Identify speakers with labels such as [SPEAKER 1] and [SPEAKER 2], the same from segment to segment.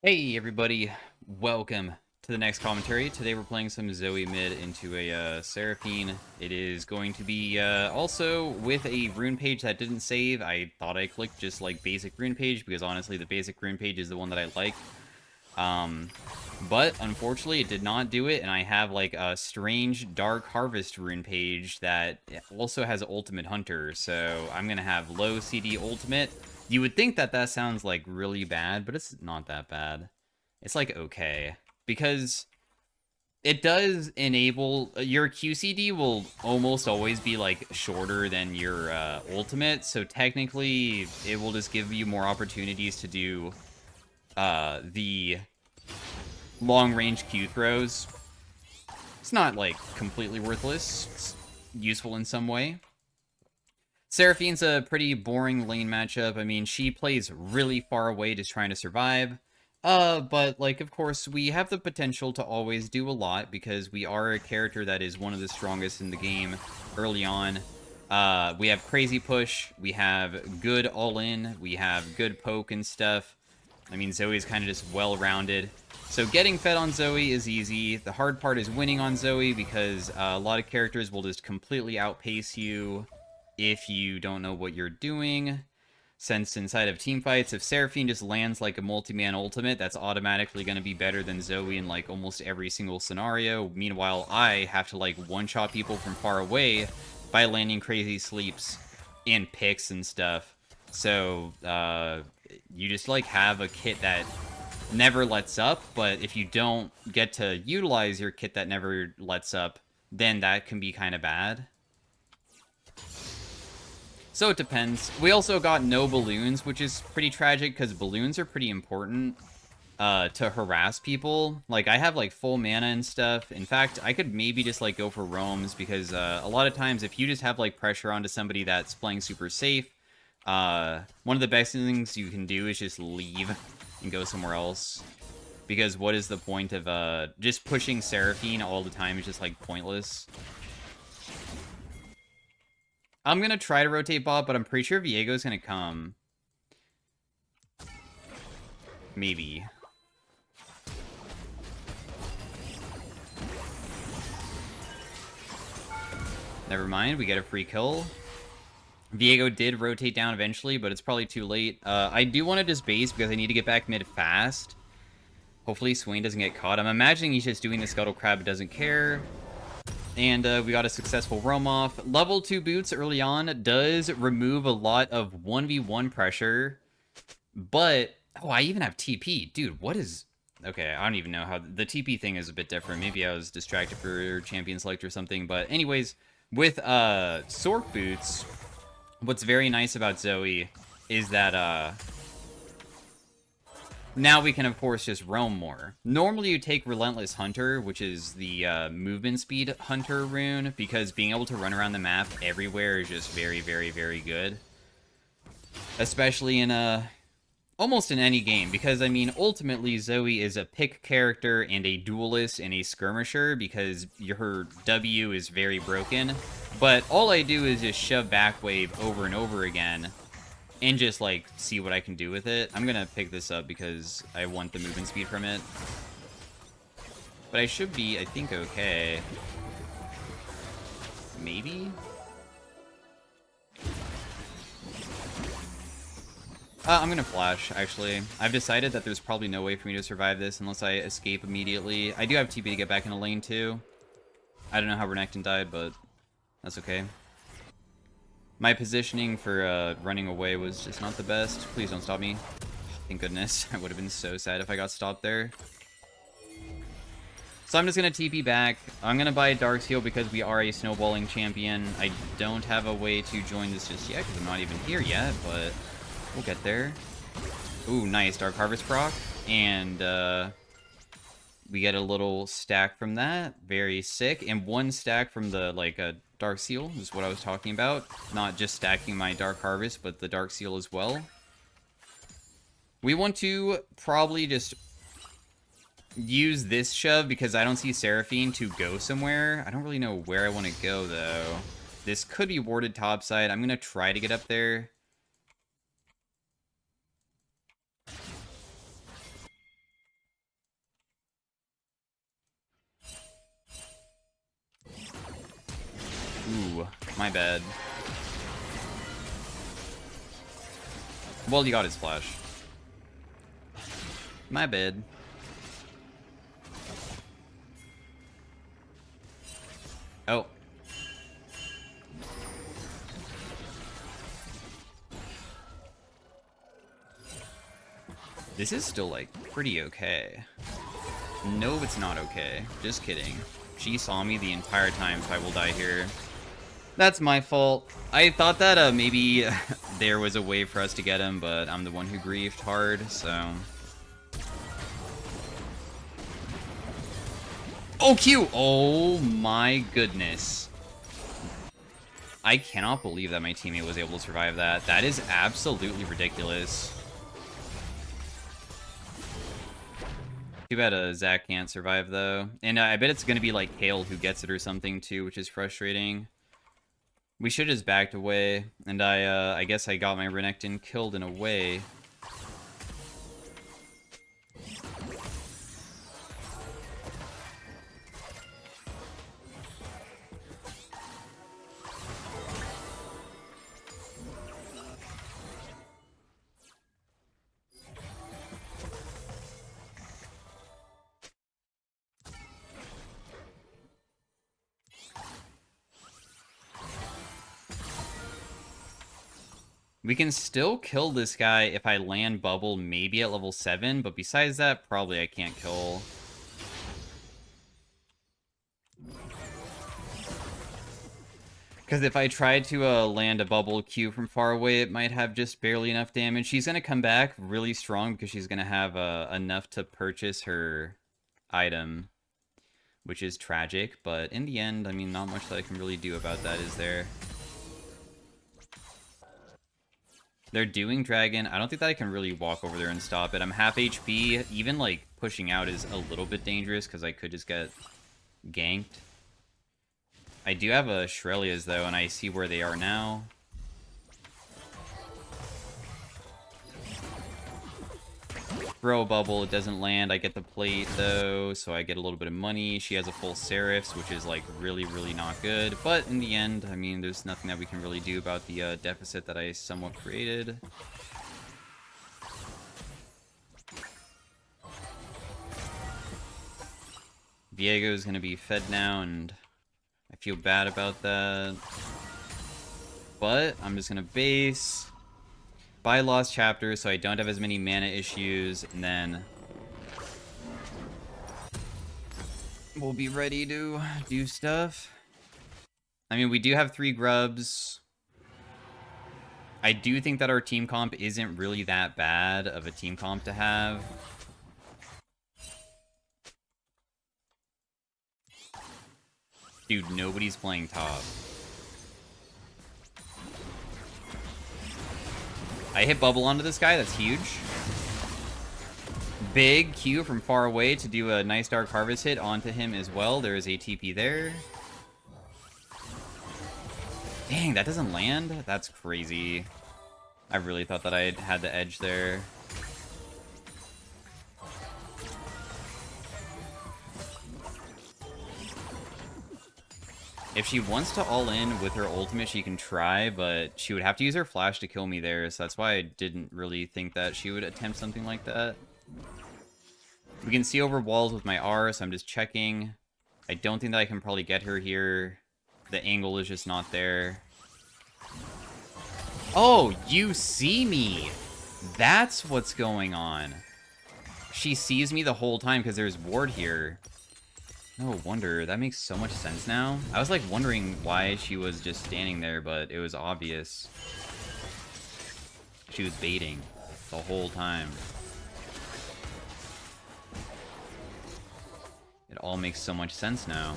[SPEAKER 1] Hey everybody, welcome to the next commentary. Today we're playing some Zoe mid into a Seraphine. It is going to be also with a rune page that didn't save. I thought I clicked just like basic rune page because honestly the basic rune page is the one that I like. But unfortunately it did not do it, and I have like a strange dark harvest rune page that also has ultimate hunter, so I'm gonna have low CD ultimate. You would think that that sounds like really bad, but it's not that bad. It's like okay, because it does enable your QCD will almost always be like shorter than your ultimate, so technically it will just give you more opportunities to do the long range Q throws. It's not like completely worthless. It's useful in some way. Seraphine's a pretty boring lane matchup. I mean, she plays really far away just trying to survive. But like, of course, we have the potential to always do a lot because we are a character that is one of the strongest in the game early on. We have crazy push, we have good all-in, we have good poke and stuff. I mean, Zoe's kind of just well-rounded. So getting fed on Zoe is easy. The hard part is winning on Zoe because a lot of characters will just completely outpace you if you don't know what you're doing. Since inside of teamfights, if Seraphine just lands like a multi-man ultimate, that's automatically going to be better than Zoe in like almost every single scenario. Meanwhile, I have to like one-shot people from far away by landing crazy sleeps and picks and stuff. So, you just like have a kit that never lets up, but if you don't get to utilize your kit that never lets up, then that can be kind of bad. So it depends. We also got no balloons, which is pretty tragic because balloons are pretty important to harass people. Like, I have like full mana and stuff. In fact, I could maybe just like go for roams because a lot of times if you just have like pressure onto somebody that's playing super safe, one of the best things you can do is just leave and go somewhere else. Because what is the point of just pushing Seraphine all the time is just like pointless. I'm gonna try to rotate bot, but I'm pretty sure Viego's gonna come. Maybe. Never mind, we get a free kill. Viego did rotate down eventually, but it's probably too late. I do want to just base because I need to get back mid fast. Hopefully Swain doesn't get caught. I'm imagining he's just doing the Scuttle Crab, doesn't care. And we got a successful roam off. Level 2 boots early on does remove a lot of 1v1 pressure. But, oh, I even have TP. Dude, what is... Okay, I don't even know how... The TP thing is a bit different. Maybe I was distracted for champion select or something. But anyways, with Sork boots, what's very nice about Zoe is that now we can, of course, just roam more. Normally, you take Relentless Hunter, which is the movement speed hunter rune, because being able to run around the map everywhere is just very, very, very good. Especially in almost in any game, because, I mean, ultimately, Zoe is a pick character and a duelist and a skirmisher, because her W is very broken. But all I do is just shove back wave over and over again, and just, like, see what I can do with it. I'm gonna pick this up because I want the movement speed from it. But I should be, I think, okay. Maybe? I'm gonna flash, actually. I've decided that there's probably no way for me to survive this unless I escape immediately. I do have TP to get back in a lane, too. I don't know how Renekton died, but that's okay. My positioning for running away was just not the best. Please don't stop me. Thank goodness. I would have been so sad if I got stopped there. So I'm just going to TP back. I'm going to buy a Dark Seal because we are a snowballing champion. I don't have a way to join this just yet because I'm not even here yet, but we'll get there. Ooh, nice. Dark Harvest proc. And we get a little stack from that. Very sick. And one stack from the, like, Dark Seal is what I was talking about. Not just stacking my Dark Harvest, but the Dark Seal as well. We want to probably just use this shove because I don't see Seraphine to go somewhere. I don't really know where I want to go, though. This could be warded topside. I'm going to try to get up there. my bad. Well, you got his flash. My bad. Oh. This is still, like, pretty okay. No, it's not okay. Just kidding. She saw me the entire time, so I will die here. That's my fault. I thought that maybe there was a way for us to get him, but I'm the one who griefed hard, so... Oh, Q! Oh my goodness. I cannot believe that my teammate was able to survive that. That is absolutely ridiculous. Too bad Zach can't survive, though. And I bet it's going to be, like, Kale who gets it or something, too, which is frustrating. We should have just backed away, and I guess I got my Renekton killed in a way. We can still kill this guy if I land bubble maybe at level 7, but besides that, probably I can't kill. Because if I tried to land a bubble Q from far away, it might have just barely enough damage. She's going to come back really strong because she's going to have enough to purchase her item, which is tragic. But in the end, I mean, not much that I can really do about that, is there? They're doing Dragon. I don't think that I can really walk over there and stop it. I'm half HP. Even, like, pushing out is a little bit dangerous because I could just get ganked. I do have a Shrelia's, though, and I see where they are now. Throw a bubble, it doesn't land. I get the plate, though, so I get a little bit of money. She has a full Seraphs, which is, like, really, really not good. But in the end, I mean, there's nothing that we can really do about the deficit that I somewhat created. Viego's gonna be fed now, and I feel bad about that. But I'm just gonna base. Buy Lost Chapter so I don't have as many mana issues, and then we'll be ready to do stuff. I mean, we do have 3 grubs. I do think that our team comp isn't really that bad of a team comp to have. Dude, nobody's playing top. I hit bubble onto this guy, that's huge. Big Q from far away to do a nice Dark Harvest hit onto him as well. There is a TP there. Dang, that doesn't land? That's crazy. I really thought that I had the edge there. If she wants to all in with her ultimate, she can try, but she would have to use her flash to kill me there, so that's why I didn't really think that she would attempt something like that. We can see over walls with my R, so I'm just checking. I don't think that I can probably get her here. The angle is just not there. Oh, you see me! That's what's going on. She sees me the whole time because there's ward here. No wonder. That makes so much sense now. I was like wondering why she was just standing there, but it was obvious. She was baiting the whole time. It all makes so much sense now.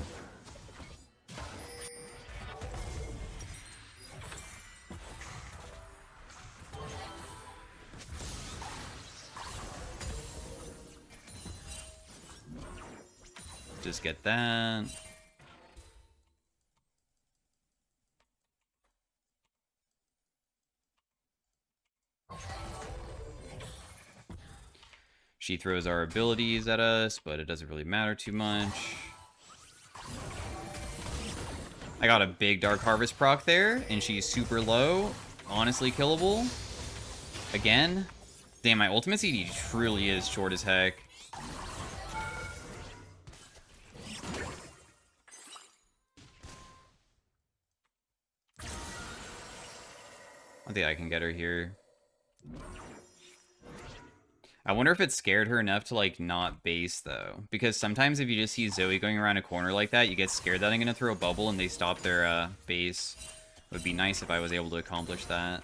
[SPEAKER 1] Just get that. She throws our abilities at us, but it doesn't really matter too much. I got a big Dark Harvest proc there, and she's super low. Honestly killable. Again. Damn, my ultimate CD truly is short as heck. I think I can get her here. I wonder if it scared her enough to, like, not base, though. Because sometimes if you just see Zoe going around a corner like that, you get scared that I'm going to throw a bubble and they stop their base. It would be nice if I was able to accomplish that.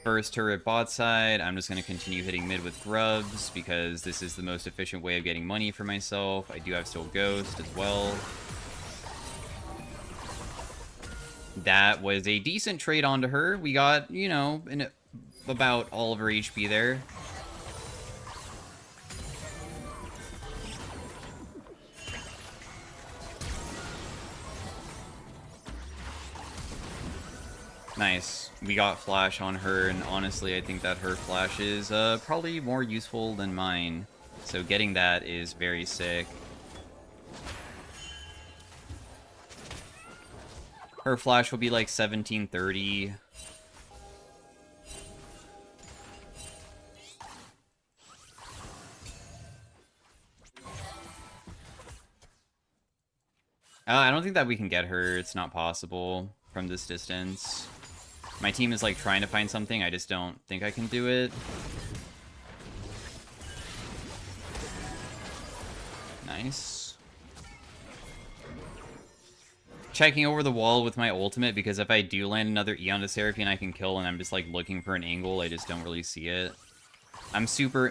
[SPEAKER 1] First turret bot side, I'm just going to continue hitting mid with grubs because this is the most efficient way of getting money for myself. I do have still Ghost as well. That was a decent trade onto her. We got, you know, about all of her HP there. Nice. We got flash on her, and honestly, I think that her flash is probably more useful than mine. So getting that is very sick. Her flash will be like 1730. I don't think that we can get her. It's not possible from this distance. My team is like trying to find something. I just don't think I can do it. Nice. Checking over the wall with my ultimate because if I do land another Eon to Seraphine I can kill and I'm just like looking for an angle, I just don't really see it. I'm super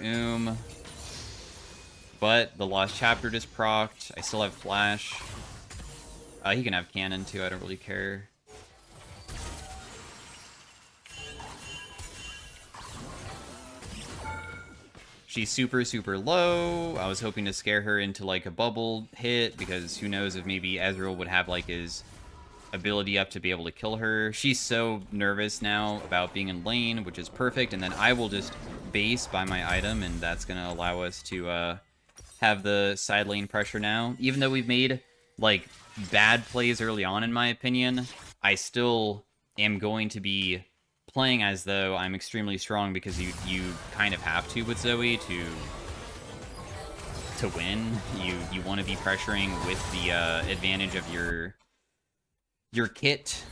[SPEAKER 1] but the Lost Chapter just procced. I still have flash. He can have cannon too, I don't really care. She's super, super low. I was hoping to scare her into, like, a bubble hit, because who knows if maybe Ezreal would have, like, his ability up to be able to kill her. She's so nervous now about being in lane, which is perfect, and then I will just base by my item, and that's going to allow us to have the side lane pressure now. Even though we've made, like, bad plays early on, in my opinion, I still am going to be playing as though I'm extremely strong because you kind of have to with Zoe to win. You want to be pressuring with the advantage of your kit,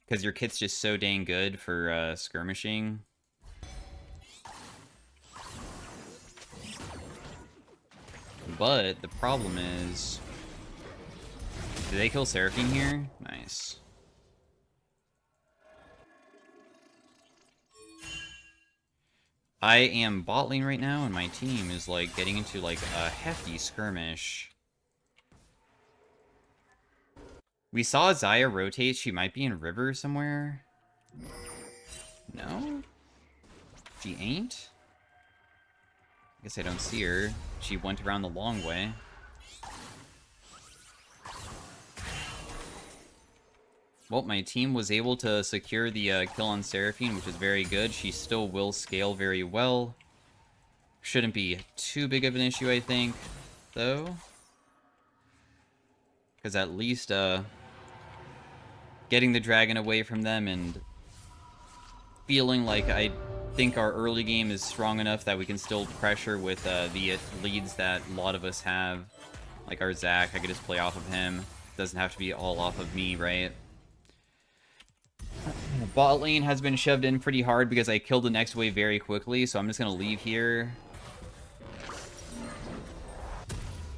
[SPEAKER 1] because your kit's just so dang good for skirmishing. But the problem is, do they kill Seraphine here? Nice. I am bot lane right now, and my team is, like, getting into, like, a hefty skirmish. We saw Xayah rotate. She might be in river somewhere. No? She ain't? I guess I don't see her. She went around the long way. Well, my team was able to secure the kill on Seraphine, which is very good. She still will scale very well. Shouldn't be too big of an issue, I think, though. Because at least getting the dragon away from them and feeling like I think our early game is strong enough that we can still pressure with the leads that a lot of us have. Like our Zac, I could just play off of him. Doesn't have to be all off of me, right? Bot lane has been shoved in pretty hard because I killed the next wave very quickly, so I'm just going to leave here.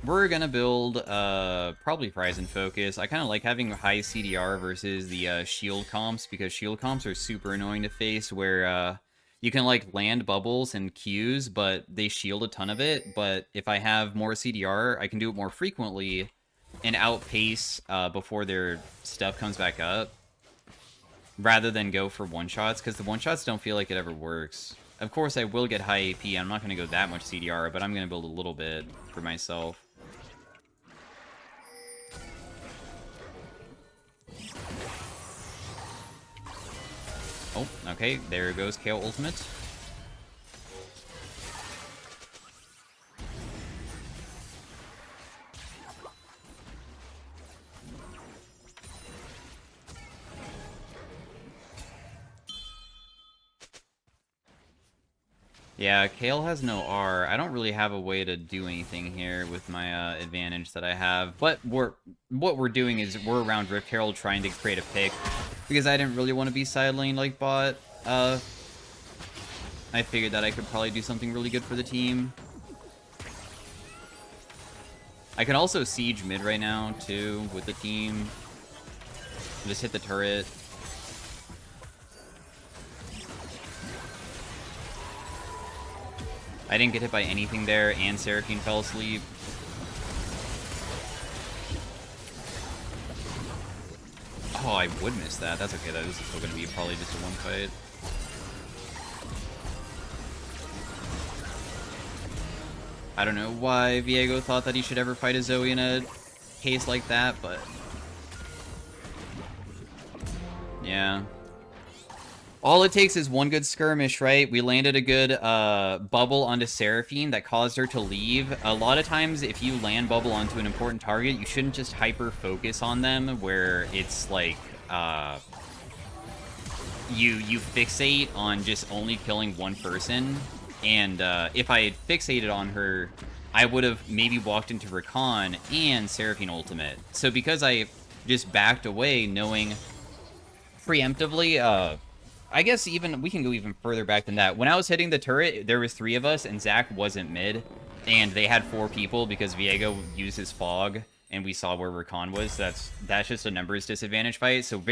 [SPEAKER 1] We're going to build probably Prize and Focus. I kind of like having high CDR versus the shield comps, because shield comps are super annoying to face, where you can like land bubbles and Qs, but they shield a ton of it. But if I have more CDR, I can do it more frequently and outpace before their stuff comes back up, rather than go for one-shots, because the one-shots don't feel like it ever works. Of course, I will get high AP. I'm not going to go that much CDR, but I'm going to build a little bit for myself. Oh, okay. There goes KO ultimate. Yeah, Kale has no R. I don't really have a way to do anything here with my advantage that I have. But what we're doing is we're around Rift Herald trying to create a pick. Because I didn't really want to be side lane like bot. I figured that I could probably do something really good for the team. I can also siege mid right now, too, with the team. Just hit the turret. I didn't get hit by anything there, and Seraphine fell asleep. Oh, I would miss that. That's okay, though. This is still going to be probably just a one fight. I don't know why Viego thought that he should ever fight a Zoe in a case like that, but... yeah. All it takes is one good skirmish, right? We landed a good bubble onto Seraphine that caused her to leave. A lot of times, if you land bubble onto an important target, you shouldn't just hyper-focus on them, where it's like... you fixate on just only killing one person. And if I had fixated on her, I would have maybe walked into Recon and Seraphine ultimate. So because I just backed away knowing preemptively, I guess even we can go even further back than that. When I was hitting the turret, there was 3 of us and Zach wasn't mid. And they had 4 people because Viego used his fog and we saw where Recon was. That's just a numbers disadvantage fight. So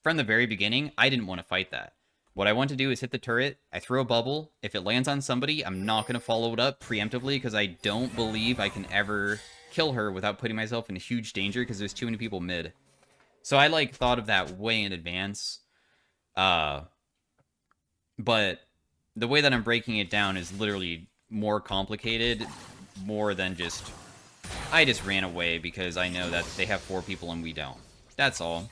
[SPEAKER 1] from the very beginning, I didn't want to fight that. What I want to do is hit the turret, I throw a bubble. If it lands on somebody, I'm not going to follow it up preemptively because I don't believe I can ever kill her without putting myself in huge danger because there's too many people mid. So I, like, thought of that way in advance. But the way that I'm breaking it down is literally more complicated, more than just... I just ran away because I know that they have 4 people and we don't. That's all.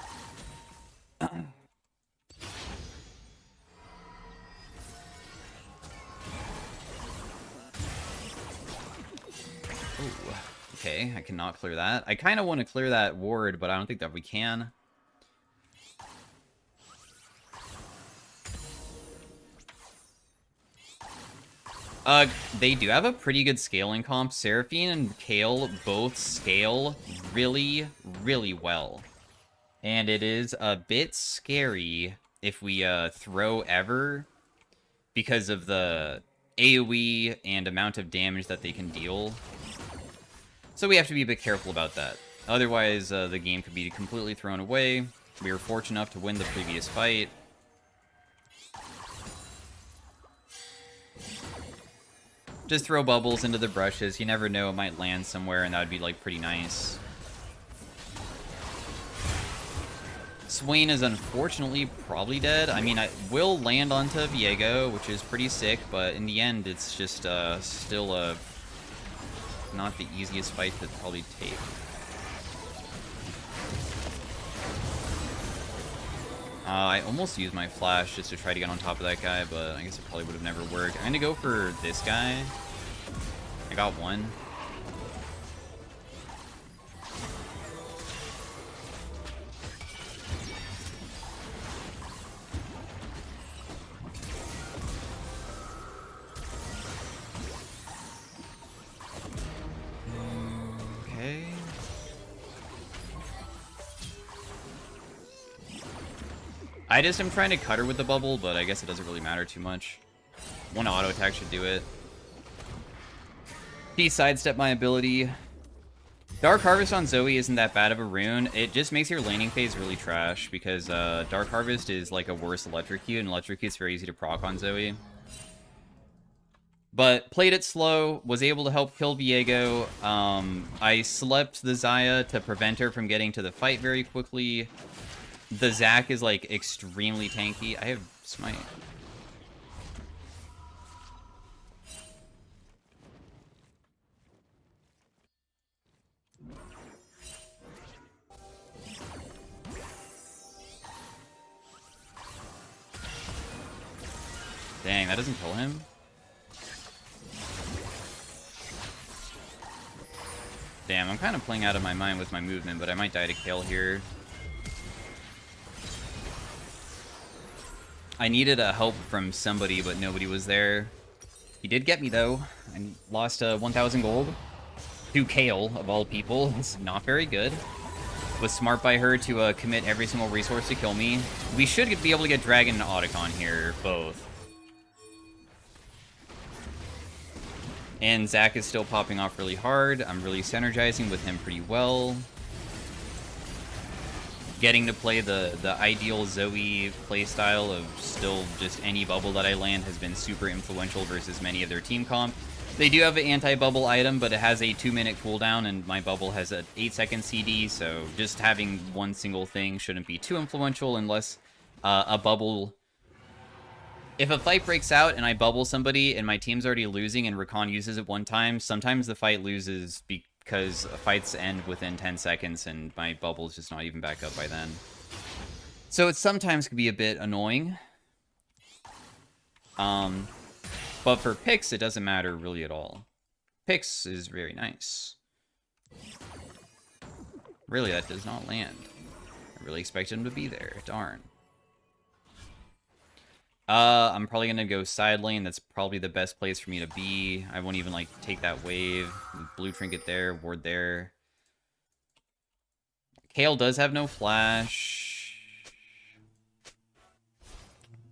[SPEAKER 1] Ooh, okay, I cannot clear that. I kind of want to clear that ward, but I don't think that we can. They do have a pretty good scaling comp. Seraphine and Kale both scale really, really well. And it is a bit scary if we throw ever because of the AoE and amount of damage that they can deal. So we have to be a bit careful about that. Otherwise, the game could be completely thrown away. We were fortunate enough to win the previous fight. Just throw bubbles into the brushes. You never know, it might land somewhere, and that would be, like, pretty nice. Swain is unfortunately probably dead. I mean, I will land onto Viego, which is pretty sick, but in the end, it's just still not the easiest fight to probably take. I almost used my flash just to try to get on top of that guy, but I guess it probably would have never worked. I'm gonna go for this guy. I got one. Okay. I just am trying to cut her with the bubble, but I guess it doesn't really matter too much. One auto attack should do it. He sidestepped my ability. Dark Harvest on Zoe isn't that bad of a rune. It just makes your laning phase really trash because Dark Harvest is like a worse Electrocute, and Electrocute's very easy to proc on Zoe. But played it slow, was able to help kill Viego. I slept the Xayah to prevent her from getting to the fight very quickly. The Zac is, like, extremely tanky. I have Smite. Dang, that doesn't kill him? Damn, I'm kind of playing out of my mind with my movement, but I might die to Kale here. I needed a help from somebody, but nobody was there. He did get me, though. I lost 1,000 gold to Kale, of all people. It's not very good. Was smart by her to commit every single resource to kill me. We should be able to get Dragon and Otacon here, both. And Zac is still popping off really hard. I'm really synergizing with him pretty well. Getting to play the ideal Zoe playstyle of still just any bubble that I land has been super influential versus many of their team comp. They do have an anti-bubble item, but it has a 2-minute cooldown, and my bubble has an 8-second CD, so just having one single thing shouldn't be too influential unless a bubble... If a fight breaks out and I bubble somebody and my team's already losing and Rakan uses it one time, sometimes the fight loses because fights end within 10 seconds and my bubble's just not even back up by then. So it sometimes can be a bit annoying. But for picks, it doesn't matter really at all. Picks is very nice. Really, that does not land. I really expected him to be there. Darn. I'm probably gonna go side lane. That's probably the best place for me to be. I won't even, like, take that wave. Blue trinket there, ward there. Kale does have no flash.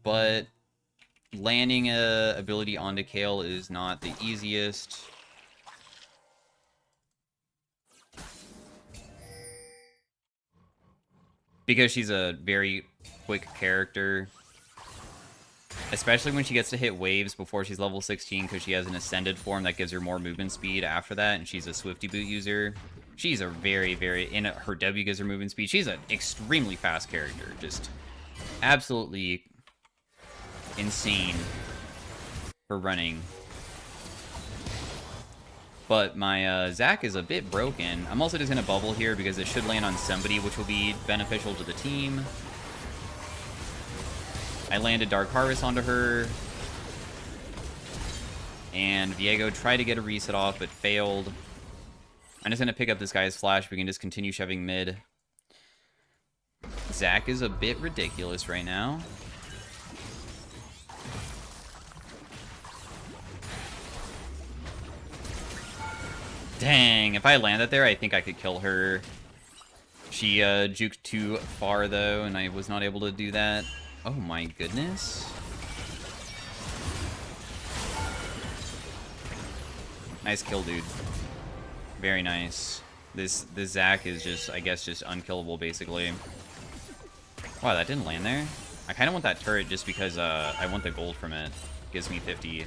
[SPEAKER 1] But landing a ability onto Kale is not the easiest. Because she's a very quick character. Especially when she gets to hit waves before she's level 16, because she has an ascended form that gives her more movement speed after that, and she's a Swifty Boot user. She's a her W gives her movement speed. She's an extremely fast character. Just absolutely insane for running. But my Zac is a bit broken. I'm also just going to bubble here because it should land on somebody, which will be beneficial to the team. I landed Dark Harvest onto her. And Viego tried to get a reset off, but failed. I'm just going to pick up this guy's flash. We can just continue shoving mid. Zac is a bit ridiculous right now. Dang, if I landed there, I think I could kill her. She juked too far, though, and I was not able to do that. Oh my goodness. Nice kill, dude. Very nice. This Zac is just, I guess, just unkillable, basically. Wow, that didn't land there. I kind of want that turret just because I want the gold from it. Gives me 50.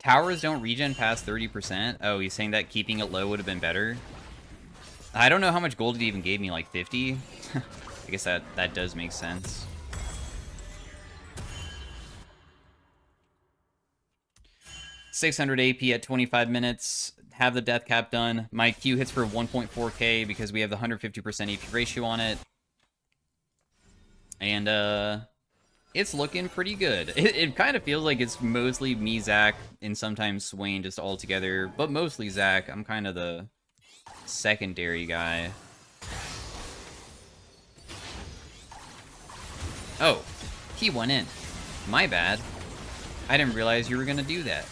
[SPEAKER 1] Towers don't regen past 30%. Oh, he's saying that keeping it low would have been better. I don't know how much gold it even gave me, like 50? I guess that does make sense. $600 AP at 25 minutes. Have the death cap done. My Q hits for 1.4k because we have the 150% AP ratio on it. And, it's looking pretty good. It kind of feels like it's mostly me, Zac, and sometimes Swain just all together, but mostly Zac. I'm kind of the secondary guy. Oh, he went in. My bad. I didn't realize you were gonna do that.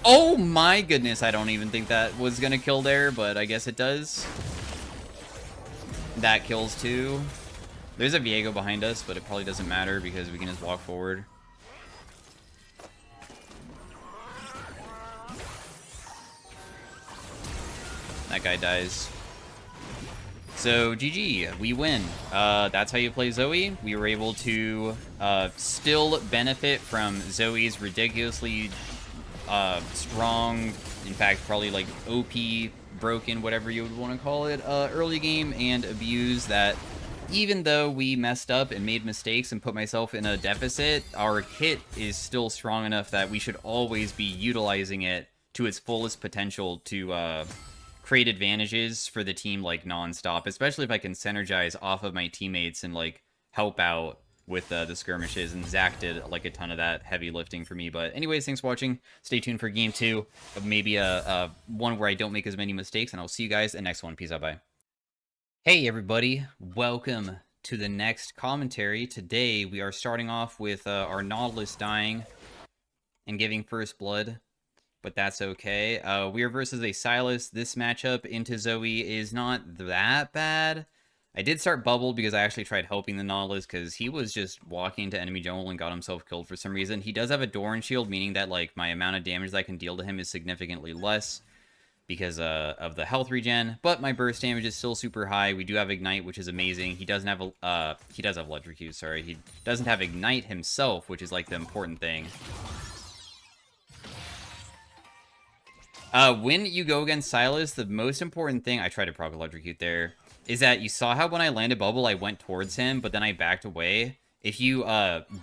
[SPEAKER 1] Oh my goodness, I don't even think that was gonna kill there, but I guess it does. That kills too. There's a Viego behind us, but it probably doesn't matter because we can just walk forward. That guy dies. So, GG. We win. That's how you play Zoe. We were able to still benefit from Zoe's ridiculously strong, in fact, probably like OP, broken, whatever you would want to call it, early game, and abuse that. Even though we messed up and made mistakes and put myself in a deficit, our kit is still strong enough that we should always be utilizing it to its fullest potential to create advantages for the team, like, non-stop, especially if I can synergize off of my teammates and, like, help out with the skirmishes, and Zach did like a ton of that heavy lifting for me. But anyways, thanks for watching. Stay tuned for game 2 of maybe a one where I don't make as many mistakes, and I'll see you guys in the next one. Peace out, bye. Hey everybody, welcome to the next commentary. Today we are starting off with our Nautilus dying and giving first blood, but that's okay. We are versus a Silas. This matchup into Zoe is not that bad. I did start bubbled because I actually tried helping the Nautilus because he was just walking into enemy jungle and got himself killed for some reason. He does have a Doran shield, meaning that like my amount of damage that I can deal to him is significantly less because of the health regen, but my burst damage is still super high. We do have Ignite, which is amazing. He doesn't have he does have Electrocute, sorry. He doesn't have Ignite himself, which is like the important thing. When you go against Silas, the most important thing, I tried to proc Electrocute there, is that you saw how when I landed bubble, I went towards him, but then I backed away. If you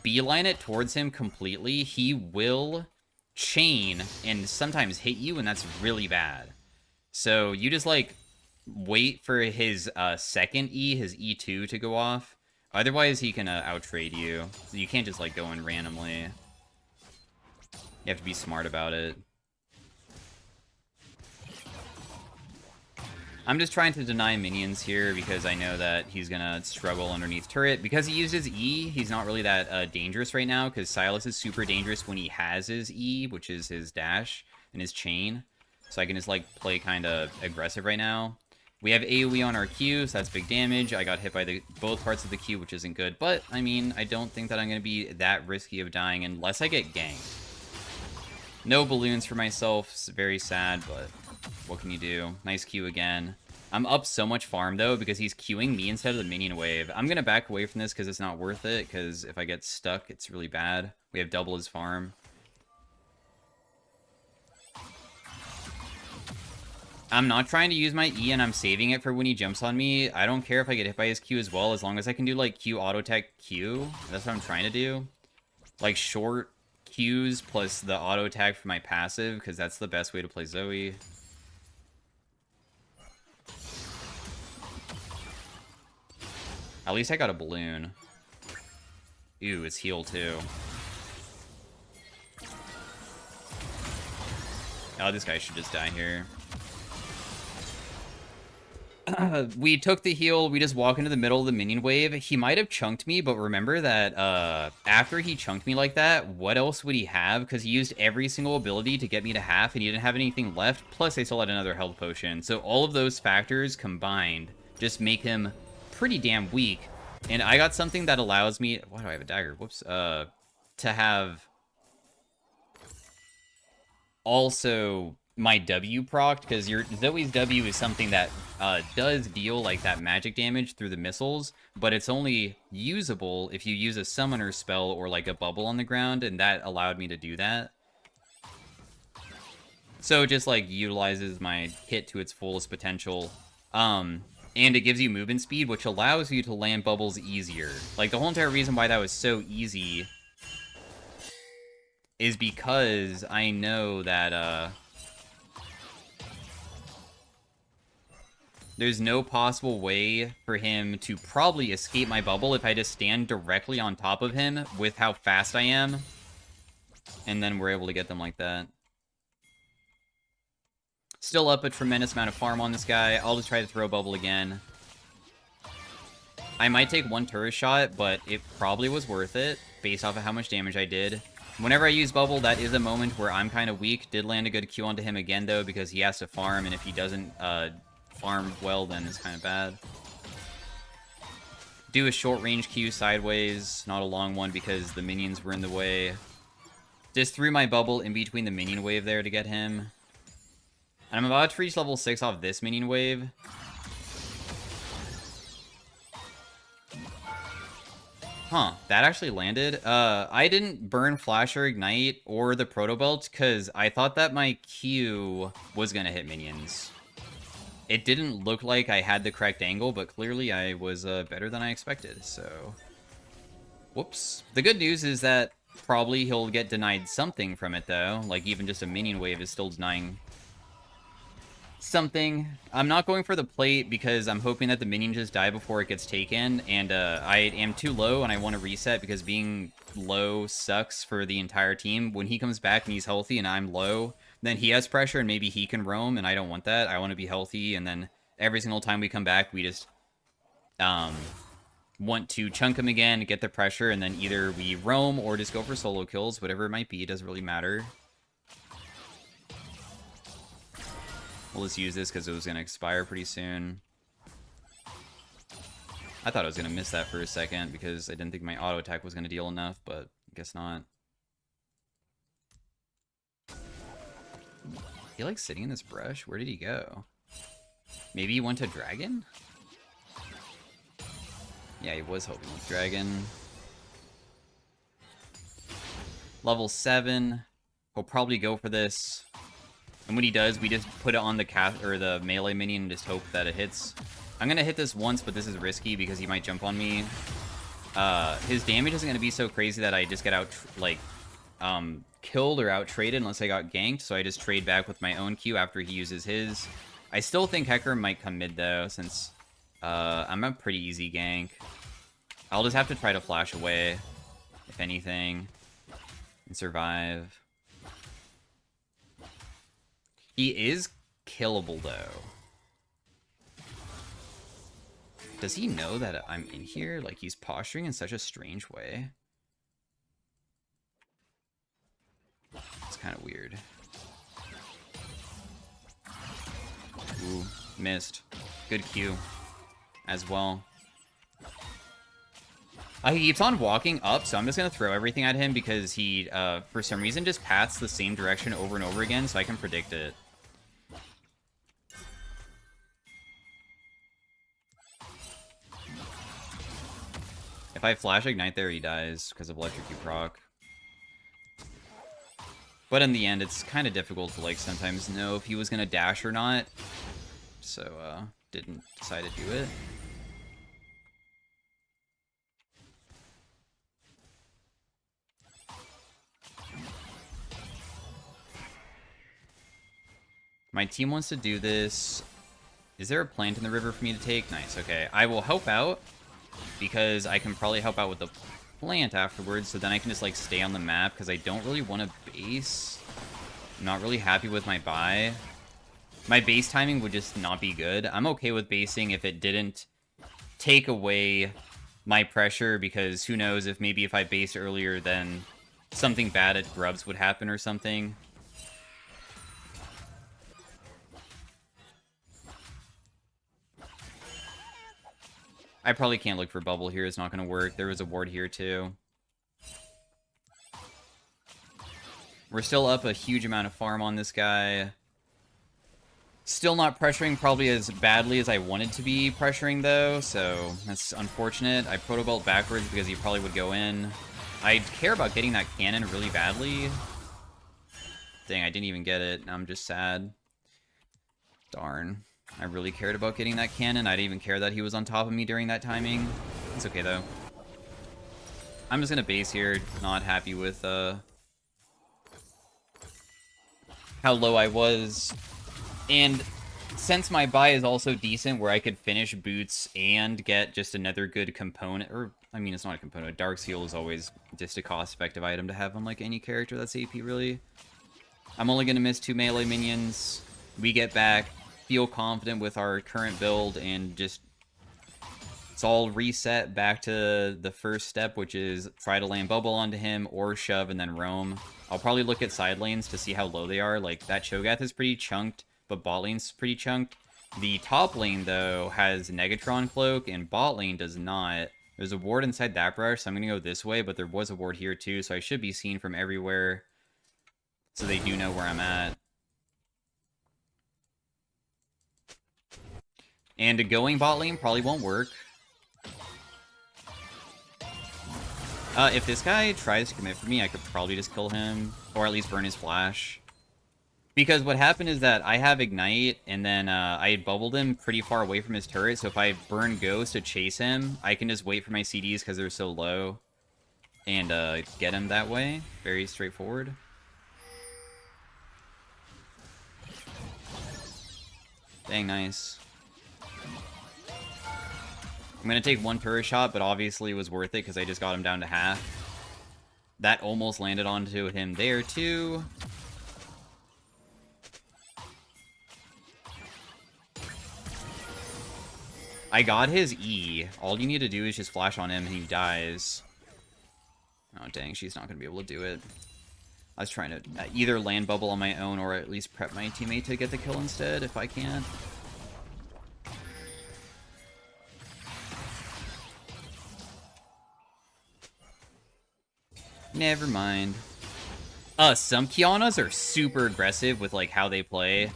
[SPEAKER 1] beeline it towards him completely, he will chain and sometimes hit you, and that's really bad. So you just like wait for his second E, his E2 to go off. Otherwise he can outtrade you. So you can't just like go in randomly. You have to be smart about it. I'm just trying to deny minions here because I know that he's gonna struggle underneath turret. Because he used his E, he's not really that dangerous right now, because Silas is super dangerous when he has his E, which is his dash and his chain. So I can just like play kind of aggressive right now. We have AoE on our Q, so that's big damage. I got hit by both parts of the Q, which isn't good. But, I mean, I don't think that I'm going to be that risky of dying unless I get ganked. No balloons for myself. It's very sad, but what can you do? Nice Q again. I'm up so much farm, though, because he's queuing me instead of the minion wave. I'm going to back away from this because it's not worth it, because if I get stuck, it's really bad. We have double his farm. I'm not trying to use my E, and I'm saving it for when he jumps on me. I don't care if I get hit by his Q as well, as long as I can do, like, Q auto-tech Q. That's what I'm trying to do. Like, short Qs plus the auto-attack for my passive, because that's the best way to play Zoe. At least I got a balloon. Ew, it's heal, too. Oh, this guy should just die here. We took the heal, we just walk into the middle of the minion wave. He might have chunked me, but remember that after he chunked me like that, what else would he have? Because he used every single ability to get me to half, and he didn't have anything left, plus I still had another health potion. So all of those factors combined just make him pretty damn weak. And I got something that allows me... Why do I have a dagger? Whoops. To have... also... my W procced, because your Zoe's W is something that does deal like that magic damage through the missiles, but it's only usable if you use a summoner spell or like a bubble on the ground, and that allowed me to do that. So it just like utilizes my hit to its fullest potential. And it gives you movement speed, which allows you to land bubbles easier. Like the whole entire reason why that was so easy is because I know that there's no possible way for him to probably escape my bubble if I just stand directly on top of him with how fast I am. And then we're able to get them like that. Still up a tremendous amount of farm on this guy. I'll just try to throw a bubble again. I might take one turret shot, but it probably was worth it based off of how much damage I did. Whenever I use bubble, that is a moment where I'm kind of weak. Did land a good Q onto him again, though, because he has to farm, and if he doesn't... farm well, then it's kind of bad. Do a short range Q sideways, not a long one because the minions were in the way. Just threw my bubble in between the minion wave there to get him. And I'm about to reach level 6 off this minion wave. Huh, that actually landed. I didn't burn Flash or Ignite or the Proto Belt because I thought that my Q was going to hit minions. It didn't look like I had the correct angle, but clearly I was better than I expected, so... Whoops. The good news is that probably he'll get denied something from it, though. Like, even just a minion wave is still denying something. I'm not going for the plate because I'm hoping that the minion just die before it gets taken, and I am too low and I want to reset because being low sucks for the entire team. When he comes back and he's healthy and I'm low, then he has pressure and maybe he can roam, and I don't want that. I want to be healthy, and then every single time we come back, we just want to chunk him again, get the pressure, and then either we roam or just go for solo kills, whatever it might be. It doesn't really matter. We'll just use this because it was going to expire pretty soon. I thought I was going to miss that for a second because I didn't think my auto attack was going to deal enough, but I guess not. He like sitting in this brush? Where did he go? Maybe he went to dragon? Yeah, he was hoping with dragon. Level 7. He'll probably go for this. And when he does, we just put it on the the melee minion and just hope that it hits. I'm gonna hit this once, but this is risky because he might jump on me. His damage isn't gonna be so crazy that I just get out killed or out traded unless I got ganked. So I just trade back with my own Q after he uses his. I still think Hecker might come mid though, since I'm a pretty easy gank. I'll just have to try to flash away, if anything, and survive. He is killable, though. Does he know that I'm in here? Like, he's posturing in such a strange way. It's kind of weird. Ooh, missed. Good Q as well. He keeps on walking up, so I'm just going to throw everything at him because he, for some reason, just paths the same direction over and over again, so I can predict it. If I flash ignite there, he dies because of electrocute proc. But in the end, it's kind of difficult to, like, sometimes know if he was going to dash or not. So, didn't decide to do it. My team wants to do this. Is there a plant in the river for me to take? Nice, okay. I will help out because I can probably help out with the plant afterwards, so then I can just, like, stay on the map because I don't really want to base. I'm not really happy with my buy. My base timing would just not be good. I'm okay with basing if it didn't take away my pressure, because who knows if maybe if I based earlier, then something bad at grubs would happen or something. I probably can't look for bubble here. It's not going to work. There was a ward here, too. We're still up a huge amount of farm on this guy. Still not pressuring probably as badly as I wanted to be pressuring, though, so that's unfortunate. I protobelt backwards because he probably would go in. I care about getting that cannon really badly. Dang, I didn't even get it. I'm just sad. Darn. I really cared about getting that cannon. I didn't even care that he was on top of me during that timing. It's okay, though. I'm just gonna base here. Not happy with, how low I was. And since my buy is also decent, where I could finish boots and get just another good component, or, I mean, it's not a component. Dark Seal is always just a cost-effective item to have on, like, any character that's AP, really. I'm only gonna miss 2 melee minions. We get back. Feel confident with our current build, and just it's all reset back to the first step, which is try to land bubble onto him or shove and then roam. I'll probably look at side lanes to see how low they are. Like, that Cho'Gath is pretty chunked, but bot lane's pretty chunked. The top lane, though, has Negatron Cloak, and bot lane does not. There's a ward inside that brush, so I'm gonna go this way, but there was a ward here too, so I should be seen from everywhere, so they do know where I'm at. And going bot lane probably won't work. If this guy tries to commit for me, I could probably just kill him, or at least burn his flash. Because what happened is that I have Ignite, and then I had bubbled him pretty far away from his turret, so if I burn Ghost to chase him, I can just wait for my CDs because they're so low, and get him that way. Very straightforward. Dang, nice. I'm gonna take one turret shot, but obviously it was worth it because I just got him down to half. That almost landed onto him there, too. I got his E. All you need to do is just flash on him and he dies. Oh, dang, she's not going to be able to do it. I was trying to either land bubble on my own or at least prep my teammate to get the kill instead, if I can. Never mind. Some Kianas are super aggressive with, like, how they play.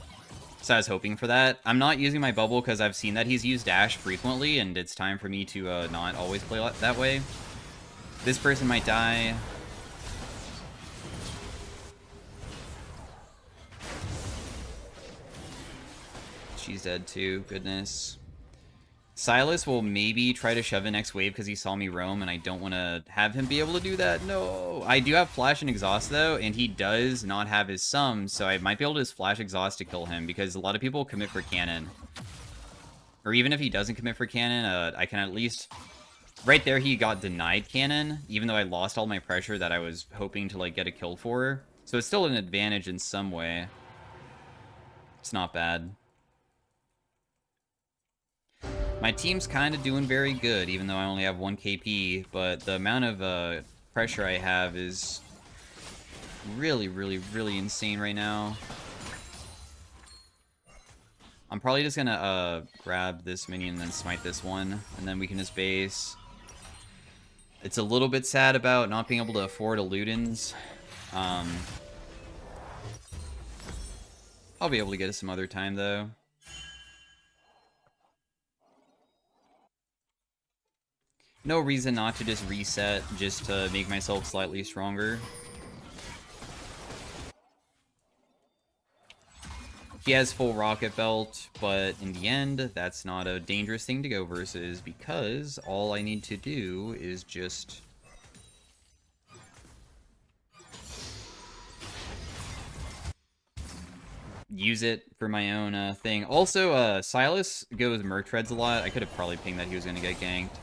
[SPEAKER 1] So I was hoping for that. I'm not using my bubble because I've seen that he's used dash frequently, and it's time for me to not always play that way. This person might die. She's dead too, goodness. Silas will maybe try to shove in next wave because he saw me roam, and I don't want to have him be able to do that. No! I do have flash and exhaust, though, and he does not have his sum, so I might be able to just flash exhaust to kill him, because a lot of people commit for cannon. Or even if he doesn't commit for cannon, I can at least... Right there, he got denied cannon, even though I lost all my pressure that I was hoping to, like, get a kill for. So it's still an advantage in some way. It's not bad. My team's kind of doing very good, even though I only have 1 KP, but the amount of pressure I have is really, really, really insane right now. I'm probably just gonna grab this minion and then smite this one, and then we can just base. It's a little bit sad about not being able to afford a Ludens. I'll be able to get it some other time, though. No reason not to just reset, just to make myself slightly stronger. He has full rocket belt, but in the end, that's not a dangerous thing to go versus, because all I need to do is just... use it for my own thing. Also, Silas goes Merc Treads a lot. I could have probably pinged that he was going to get ganked.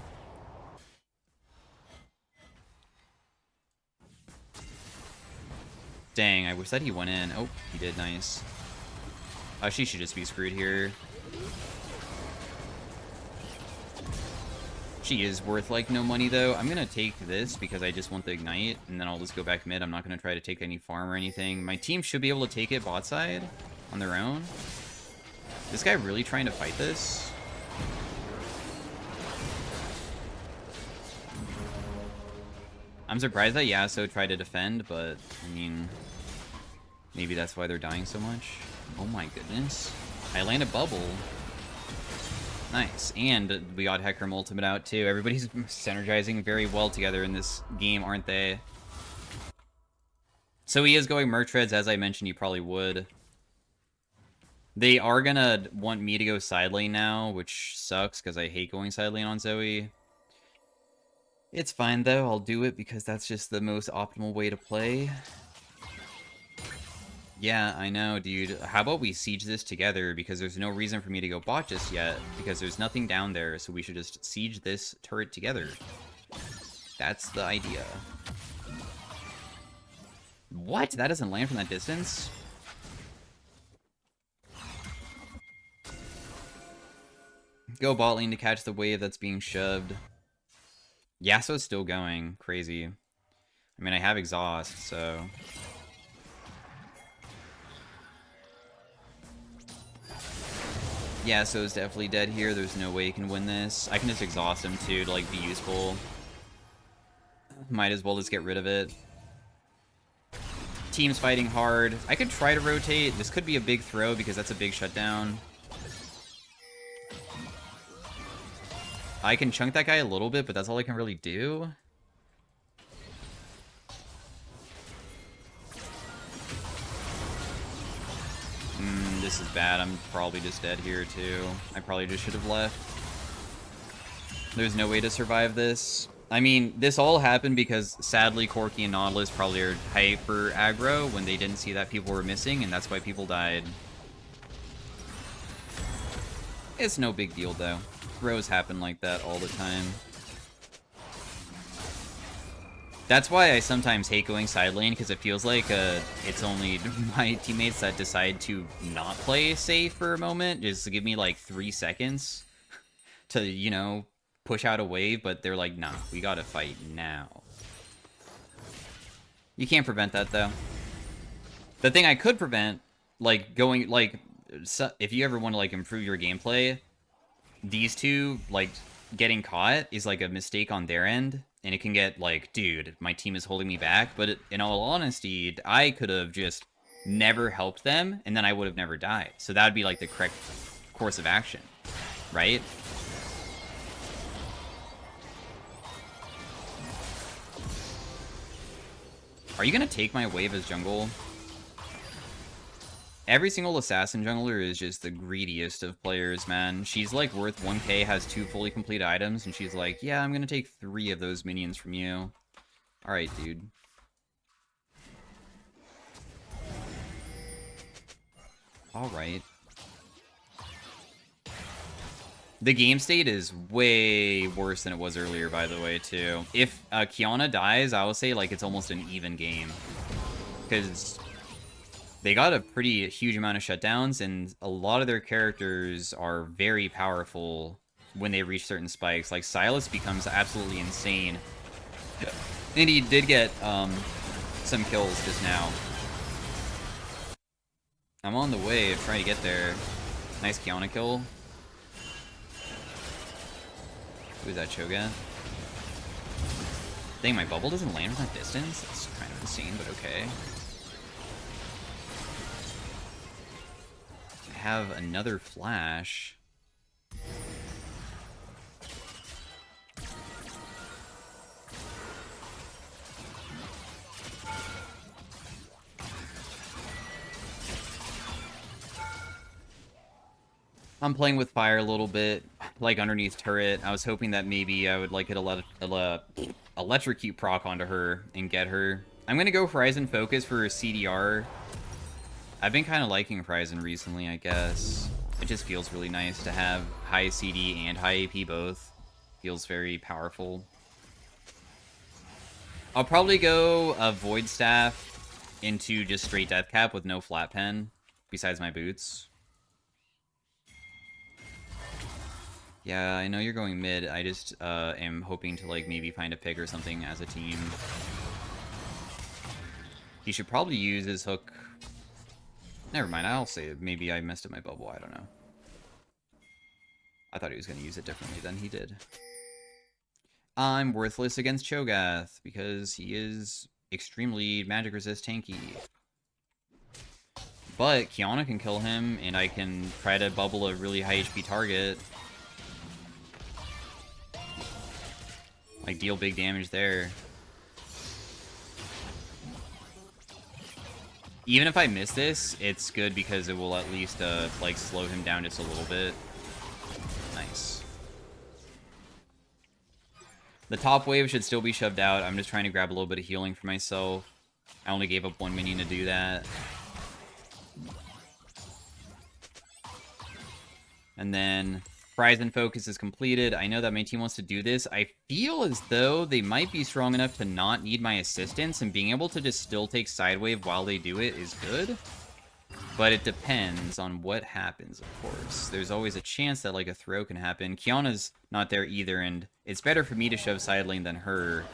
[SPEAKER 1] Dang, I wish that he went in. Oh, he did, nice. She should just be screwed here. She is worth, like, no money, though. I'm gonna take this because I just want the Ignite, and then I'll just go back mid. I'm not gonna try to take any farm or anything. My team should be able to take it bot side on their own. This guy really trying to fight this? I'm surprised that Yasuo tried to defend, but, I mean, maybe that's why they're dying so much. Oh my goodness. I landed bubble. Nice. And we got Hecarim ultimate out, too. Everybody's synergizing very well together in this game, aren't they? So he is going Merc Treads, as I mentioned, you probably would. They are gonna want me to go side lane now, which sucks, because I hate going side lane on Zoe. It's fine, though. I'll do it because that's just the most optimal way to play. Yeah, I know, dude. How about we siege this together? Because there's no reason for me to go bot just yet. Because there's nothing down there, so we should just siege this turret together. That's the idea. What? That doesn't land from that distance? Go bot lane to catch the wave that's being shoved. Yasuo's still going. Crazy. I mean, I have exhaust, so... Yasuo's definitely dead here. There's no way he can win this. I can just exhaust him, too, to, like, be useful. Might as well just get rid of it. Team's fighting hard. I could try to rotate. This could be a big throw, because that's a big shutdown. I can chunk that guy a little bit, but that's all I can really do. This is bad. I'm probably just dead here, too. I probably just should have left. There's no way to survive this. I mean, this all happened because, sadly, Corki and Nautilus probably are hyper aggro when they didn't see that people were missing, and that's why people died. It's no big deal, though. Throws happen like that all the time. That's why I sometimes hate going side lane, because it feels like it's only my teammates that decide to not play safe for a moment, just to give me like 3 seconds to, you know, push out a wave, but they're like, nah, we gotta fight now. You can't prevent that, though. The thing I could prevent, like, going, like, if you ever want to, like, improve your gameplay, these two, like, getting caught is, like, a mistake on their end, and it can get, like, dude, my team is holding me back, but in all honesty, I could have just never helped them, and then I would have never died. So that would be, like, the correct course of action, right? Are you gonna take my wave as jungle? Every single assassin jungler is just the greediest of players, man. She's like worth 1k, has 2 fully complete items, and she's like, yeah, I'm gonna take 3 of those minions from you. Alright, dude. Alright. The game state is way worse than it was earlier, by the way, too. If Kiana dies, I will say, like, it's almost an even game. Because they got a pretty huge amount of shutdowns, and a lot of their characters are very powerful when they reach certain spikes. Like, Silas becomes absolutely insane. And he did get some kills just now. I'm on the way of trying to get there. Nice Kiana kill. Who's that, Cho'Gath? Dang, my bubble doesn't land from that distance? That's kind of insane, but okay. I have another flash. I'm playing with fire a little bit, like underneath turret. I was hoping that maybe I would like hit a electrocute proc onto her and get her. I'm gonna go Horizon Focus for CDR. I've been kind of liking Horizon recently, I guess. It just feels really nice to have high CD and high AP both. Feels very powerful. I'll probably go a Void Staff into just straight Death Cap with no flat pen, besides my boots. Yeah, I know you're going mid. I just am hoping to like maybe find a pick or something as a team. He should probably use his hook. Never mind, I'll say it. Maybe I messed up my bubble, I don't know. I thought he was going to use it differently than he did. I'm worthless against Cho'Gath because he is extremely magic resist tanky. But Kiana can kill him, and I can try to bubble a really high HP target. Like, deal big damage there. Even if I miss this, it's good because it will at least, like, slow him down just a little bit. Nice. The top wave should still be shoved out. I'm just trying to grab a little bit of healing for myself. I only gave up 1 minion to do that. And then Horizon Focus is completed. I know that my team wants to do this. I feel as though they might be strong enough to not need my assistance, and being able to just still take Sidewave while they do it is good. But it depends on what happens, of course. There's always a chance that, like, a throw can happen. Kiana's not there either, and it's better for me to shove side lane than her.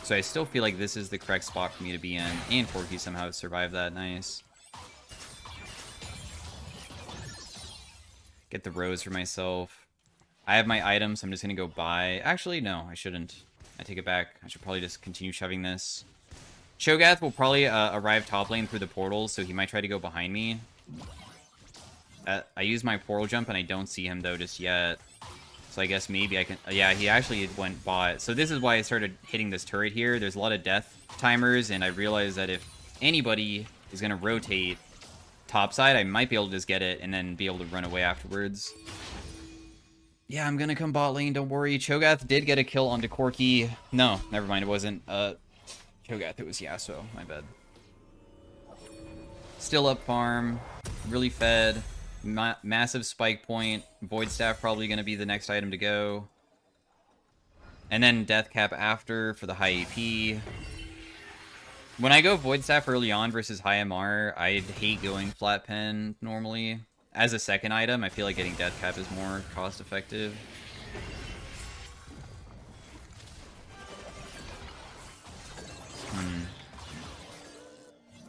[SPEAKER 1] So I still feel like this is the correct spot for me to be in. And Corki somehow survived that. Nice. Get the rose for myself. I have my items, so I'm just gonna go buy. Actually, no, I shouldn't. I take it back. I should probably just continue shoving this. Cho'Gath will probably arrive top lane through the portals, so he might try to go behind me. I use my portal jump, and I don't see him, though, just yet. So I guess maybe I can... yeah, he actually went bot. So this is why I started hitting this turret here. There's a lot of death timers, and I realized that if anybody is going to rotate topside, I might be able to just get it and then be able to run away afterwards. Yeah, I'm going to come bot lane, don't worry. Cho'Gath did get a kill onto Corki. No, never mind, it wasn't Cho'Gath, it was Yasuo, my bad. Still up farm, really fed. Massive spike point. Void Staff probably going to be the next item to go. And then Death Cap after for the high AP. When I go Void Staff early on versus high MR, I'd hate going Flat Pen normally. As a second item, I feel like getting Death Cap is more cost effective.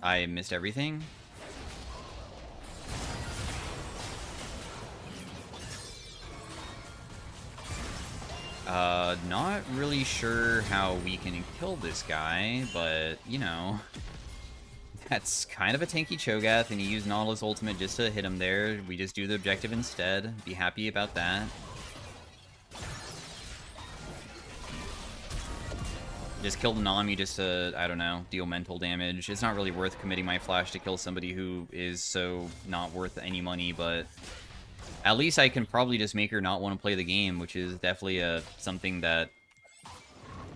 [SPEAKER 1] I missed everything. Not really sure how we can kill this guy, but, you know, that's kind of a tanky Cho'Gath, and you use Nautilus Ultimate just to hit him there. We just do the objective instead. Be happy about that. Just kill the Nami just to, I don't know, deal mental damage. It's not really worth committing my flash to kill somebody who is so not worth any money, but at least I can probably just make her not want to play the game, which is definitely something that,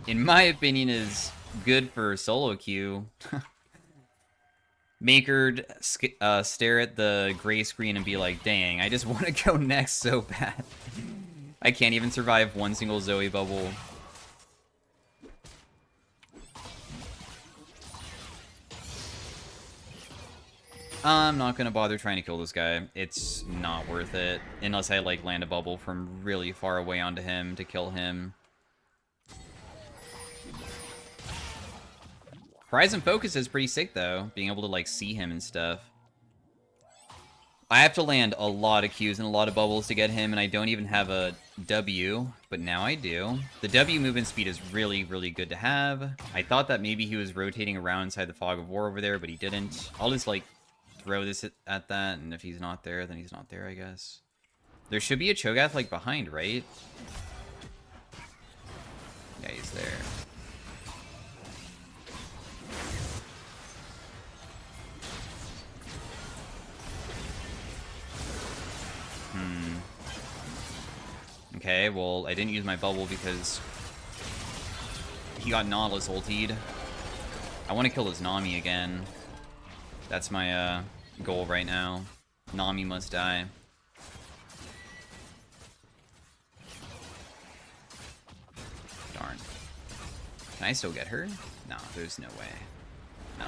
[SPEAKER 1] in my opinion, is good for solo queue. Make her stare at the gray screen and be like, dang, I just want to go next so bad. I can't even survive one single Zoe bubble. I'm not gonna bother trying to kill this guy. It's not worth it. Unless I, like, land a bubble from really far away onto him to kill him. Horizon Focus is pretty sick, though. Being able to, like, see him and stuff. I have to land a lot of Qs and a lot of bubbles to get him, and I don't even have a W, but now I do. The W movement speed is really, really good to have. I thought that maybe he was rotating around inside the Fog of War over there, but he didn't. I'll just, like, throw this at that, and if he's not there, then he's not there, I guess. There should be a Cho'Gath, like, behind, right? Yeah, he's there. Okay, well, I didn't use my bubble because he got Nautilus ultied. I want to kill his Nami again. That's my goal right now. Nami must die. Darn. Can I still get her? No, there's no way. No.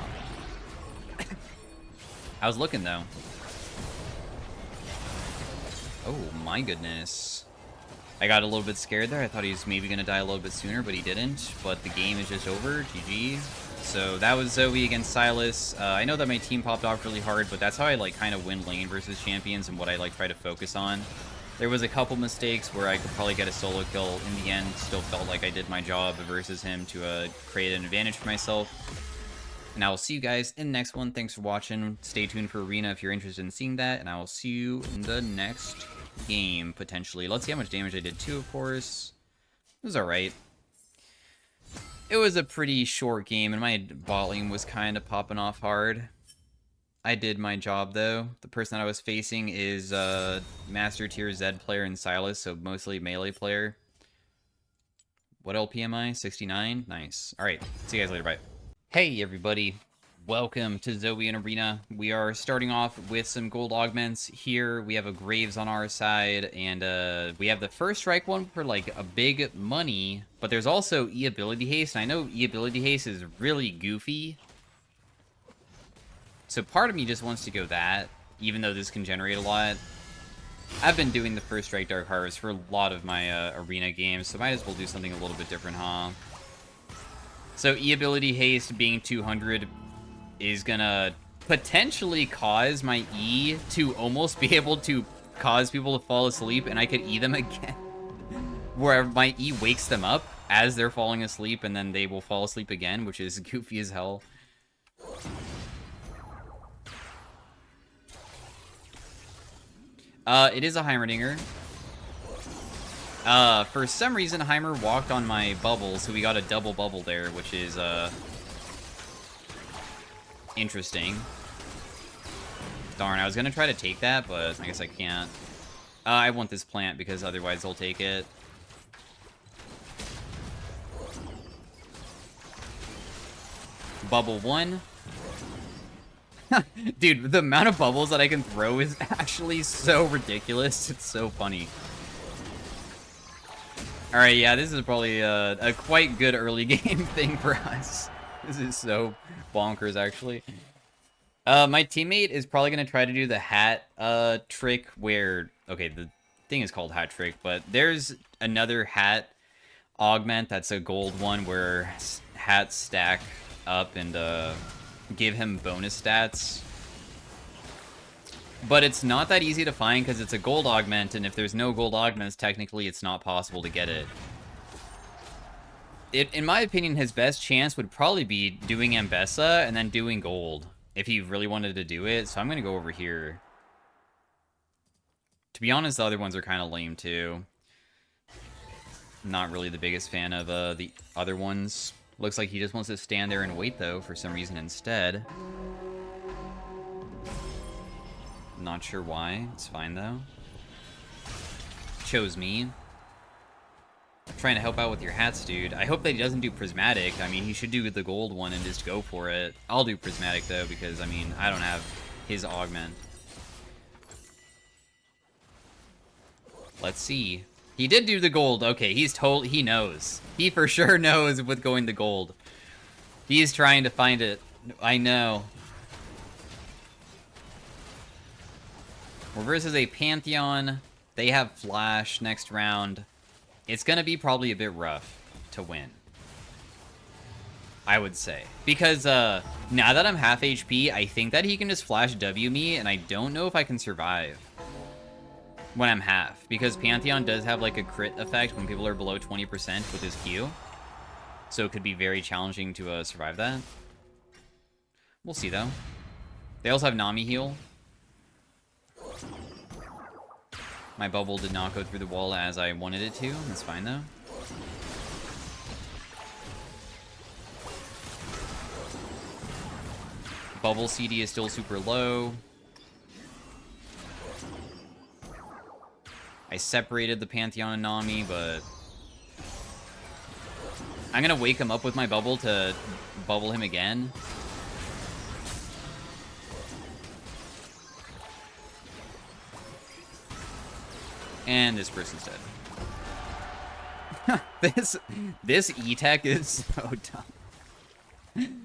[SPEAKER 1] I was looking, though. Oh, my goodness. I got a little bit scared there. I thought he was maybe going to die a little bit sooner, but he didn't. But the game is just over. GG. So that was Zoe against Silas. I know that my team popped off really hard, but that's how I, like, kind of win lane versus champions and what I, like, try to focus on. There was a couple mistakes where I could probably get a solo kill. In the end, still felt like I did my job versus him to create an advantage for myself. And I will see you guys in the next one. Thanks for watching. Stay tuned for Arena if you're interested in seeing that. And I will see you in the next game, potentially. Let's see how much damage I did too, of course. It was alright. It was a pretty short game, and my bot lane was kind of popping off hard. I did my job, though. The person that I was facing is Master Tier Z player and Silas, so mostly melee player. What LP am I? 69? Nice. Alright, see you guys later, bye. Hey, everybody. Welcome to Zoeing Arena. We are starting off with some gold augments. Here we have a Graves on our side, and we have the first strike one for, like, a big money, but there's also E-ability haste, and I know E-ability haste is really goofy. So part of me just wants to go that, even though this can generate a lot. I've been doing the first strike Dark Harvest for a lot of my arena games, so might as well do something a little bit different, huh? So E-ability haste being 200 is gonna potentially cause my E to almost be able to cause people to fall asleep, and I could E them again. Where my E wakes them up as they're falling asleep, and then they will fall asleep again, which is goofy as hell. It is a Heimerdinger. For some reason, Heimer walked on my bubble, so we got a double bubble there, which is, interesting. Darn, I was gonna try to take that, but I guess I can't. I want this plant because otherwise they'll take it. Bubble 1. Dude, the amount of bubbles that I can throw is actually so ridiculous. It's so funny. Alright, yeah, this is probably a quite good early game thing for us. This is so bonkers, actually. My teammate is probably going to try to do the hat trick where... Okay, the thing is called hat trick, but there's another hat augment that's a gold one where hats stack up and give him bonus stats. But it's not that easy to find because it's a gold augment, and if there's no gold augments, technically it's not possible to get it. In my opinion, his best chance would probably be doing Ambessa and then doing gold, if he really wanted to do it. So I'm going to go over here. To be honest, the other ones are kind of lame too. Not really the biggest fan of the other ones. Looks like he just wants to stand there and wait, though, for some reason instead. Not sure why. It's fine, though. Chose me. I'm trying to help out with your hats, dude. I hope that he doesn't do prismatic. I mean, he should do the gold one and just go for it. I'll do prismatic, though, because, I mean, I don't have his augment. Let's see. He did do the gold. Okay, he knows. He for sure knows with going the gold. He's trying to find it. I know. We're versus a Pantheon. They have Flash next round. It's gonna be probably a bit rough to win, I would say. Because now that I'm half HP, I think that he can just Flash W me, and I don't know if I can survive when I'm half, because Pantheon does have like a crit effect when people are below 20% with his Q. So it could be very challenging to survive that. We'll see though. They also have Nami heal. My bubble did not go through the wall as I wanted it to. That's fine though. Bubble CD is still super low. I separated the Pantheon and Nami, but I'm gonna wake him up with my bubble to bubble him again. And this person's dead. This E-Tech is so dumb.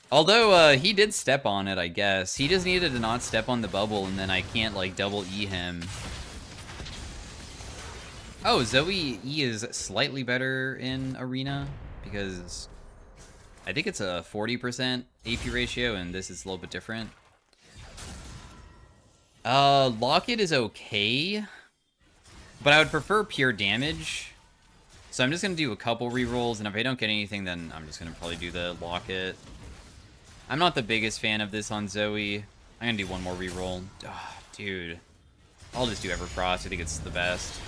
[SPEAKER 1] Although, he did step on it, I guess. He just needed to not step on the bubble, and then I can't, like, double E him. Oh, Zoe E is slightly better in Arena, because I think it's a 40% AP ratio, and this is a little bit different. Locket is okay, but I would prefer pure damage. So I'm just going to do a couple rerolls, and if I don't get anything, then I'm just going to probably do the Locket. I'm not the biggest fan of this on Zoe. I'm going to do one more reroll. Oh, dude. I'll just do Everfrost. I think it's the best.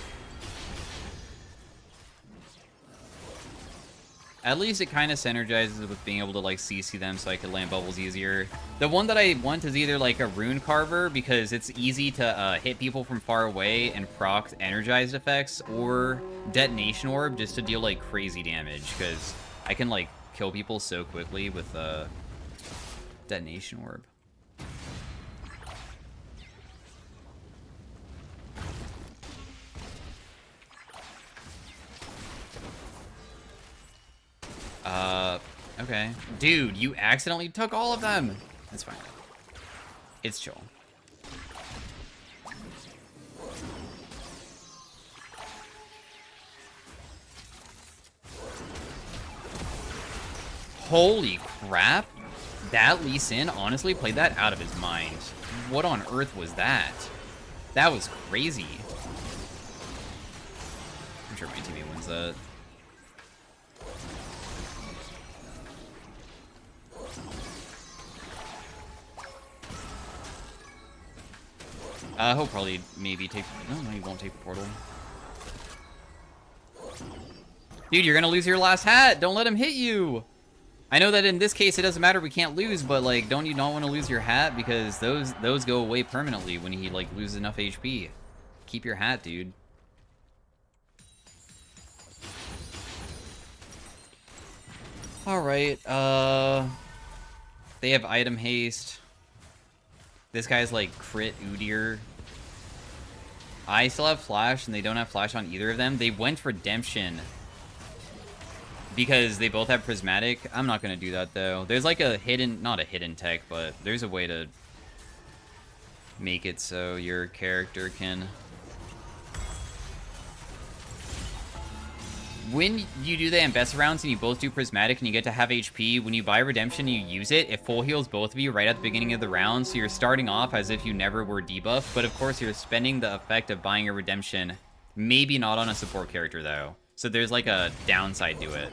[SPEAKER 1] At least it kind of synergizes with being able to, like, CC them so I can land bubbles easier. The one that I want is either, like, a Rune Carver, because it's easy to hit people from far away and proc energized effects, or Detonation Orb, just to deal, like, crazy damage, because I can, like, kill people so quickly with Detonation Orb. Okay. Dude, you accidentally took all of them! That's fine. It's chill. Holy crap! That Lee Sin honestly played that out of his mind. What on earth was that? That was crazy. I'm sure my teammate wins that. He'll probably maybe take... No, he won't take the portal. Dude, you're gonna lose your last hat! Don't let him hit you! I know that in this case it doesn't matter, we can't lose, but, like, don't you not want to lose your hat? Because those go away permanently when he, like, loses enough HP. Keep your hat, dude. Alright, They have item haste. This guy's like crit Udyr. I still have flash, and they don't have flash on either of them. They went redemption because they both have prismatic. I'm not going to do that, though. There's like a hidden, not a hidden tech, but there's a way to make it so your character can... When you do the Ambessa rounds and you both do prismatic and you get to have HP, when you buy redemption and you use it, it full heals both of you right at the beginning of the round, so you're starting off as if you never were debuffed, but of course you're spending the effect of buying a redemption, maybe not on a support character though. So there's like a downside to it.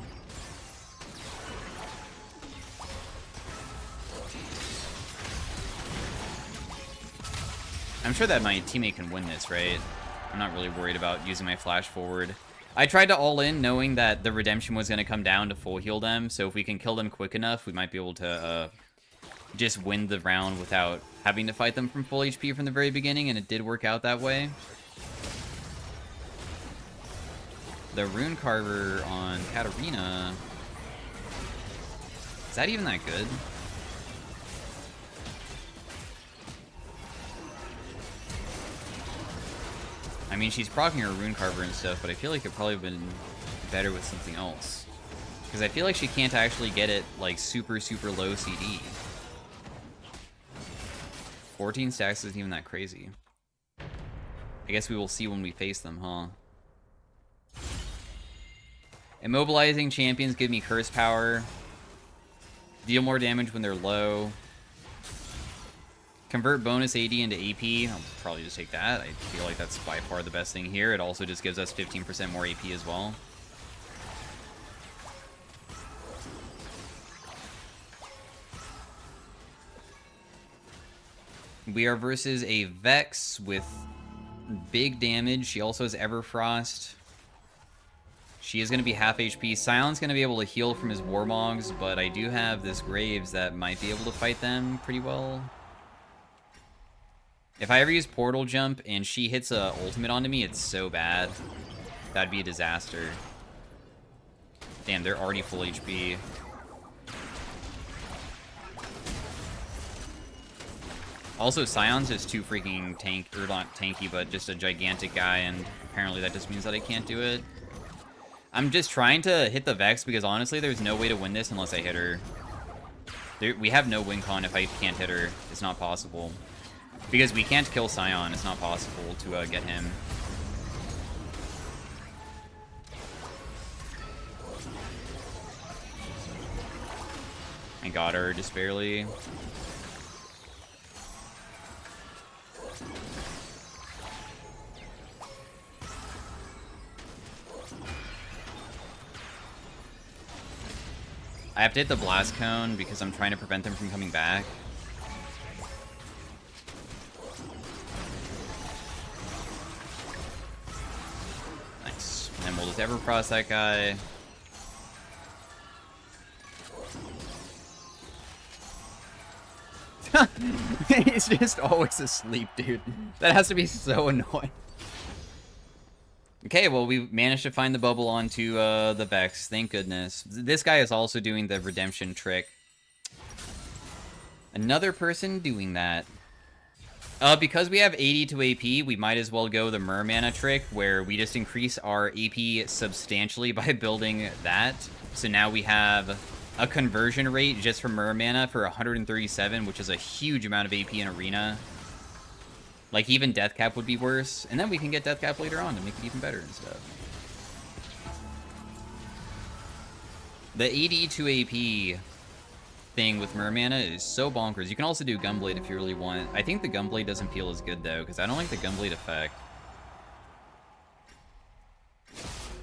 [SPEAKER 1] I'm sure that my teammate can win this, right? I'm not really worried about using my flash forward. I tried to all in knowing that the redemption was going to come down to full heal them, so if we can kill them quick enough, we might be able to just win the round without having to fight them from full HP from the very beginning, and it did work out that way. The Rune Carver on Katarina... Is that even that good? I mean, she's proccing her Rune Carver and stuff, but I feel like it probably would have been better with something else. Because I feel like she can't actually get it, like, super, super low CD. 14 stacks isn't even that crazy. I guess we will see when we face them, huh? Immobilizing champions give me curse power. Deal more damage when they're low. Convert bonus AD into AP. I'll probably just take that. I feel like that's by far the best thing here. It also just gives us 15% more AP as well. We are versus a Vex with big damage. She also has Everfrost. She is going to be half HP. Sion's going to be able to heal from his Warmogs, but I do have this Graves that might be able to fight them pretty well. If I ever use Portal Jump and she hits a ultimate onto me, it's so bad. That'd be a disaster. Damn, they're already full HP. Also, Sion's just too freaking tank, or not tanky, but just a gigantic guy, and apparently that just means that I can't do it. I'm just trying to hit the Vex because honestly, there's no way to win this unless I hit her. We have no win con if I can't hit her. It's not possible. Because we can't kill Sion, it's not possible to get him. I got her just barely. I have to hit the Blast Cone because I'm trying to prevent them from coming back. And we'll just Everfrost that guy. He's just always asleep, dude. That has to be so annoying. Okay, well, we managed to find the bubble onto the Vex. Thank goodness. This guy is also doing the redemption trick. Another person doing that. Because we have 82 AP, we might as well go the Mermana trick, where we just increase our AP substantially by building that. So now we have a conversion rate just from Mermana for 137, which is a huge amount of AP in Arena. Like, even Deathcap would be worse. And then we can get Deathcap later on to make it even better and stuff. The 82 AP thing with Mermana is so bonkers. You can also do Gunblade if you really want. I think the Gunblade doesn't feel as good, though, because I don't like the Gunblade effect.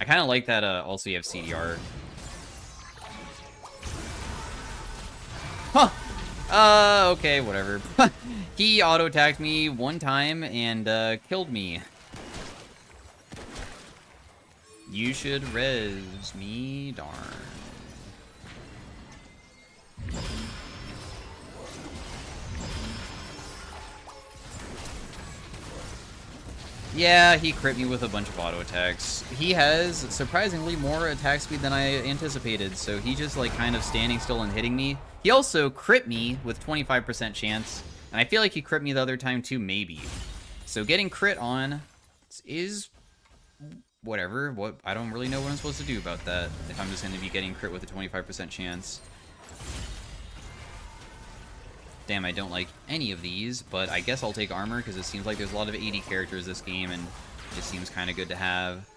[SPEAKER 1] I kind of like that also you have CDR. Huh! Okay, whatever. He auto-attacked me one time and killed me. You should res me, darn. Yeah, he crit me with a bunch of auto attacks. He has surprisingly more attack speed than I anticipated, so he just like kind of standing still and hitting me. He also crit me with 25% chance, and I feel like he crit me the other time too, maybe. So getting crit on is whatever. I don't really know what I'm supposed to do about that if I'm just going to be getting crit with a 25% chance. Damn, I don't like any of these, but I guess I'll take armor because it seems like there's a lot of 80 characters this game, and it just seems kind of good to have.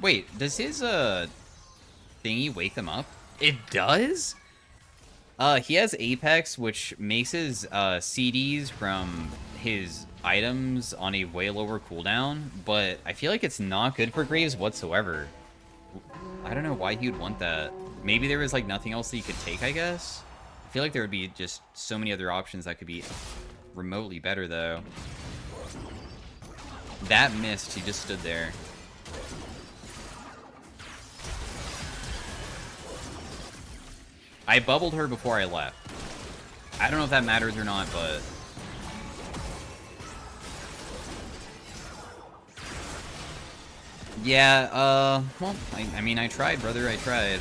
[SPEAKER 1] Wait, does his thingy wake them up? It does? He has Apex, which makes his CDs from his items on a way lower cooldown, but I feel like it's not good for Graves whatsoever. I don't know why he would want that. Maybe there was like nothing else that he could take, I guess? I feel like there would be just so many other options that could be remotely better, though. That missed, he just stood there. I bubbled her before I left. I don't know if that matters or not, but... Yeah, well, I mean, I tried, brother, I tried.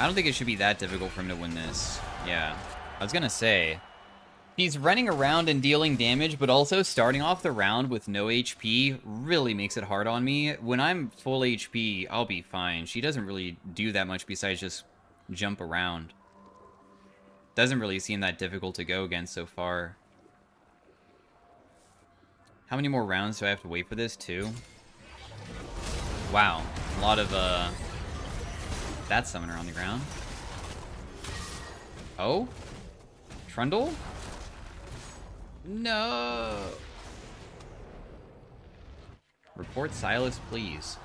[SPEAKER 1] I don't think it should be that difficult for him to win this. Yeah. I was gonna say, he's running around and dealing damage, but also starting off the round with no HP really makes it hard on me. When I'm full HP, I'll be fine. She doesn't really do that much besides just jump around. Doesn't really seem that difficult to go against so far. How many more rounds do I have to wait for this, too? Wow. A lot of, that summoner on the ground. Oh? Trundle? No! Report Silas, please.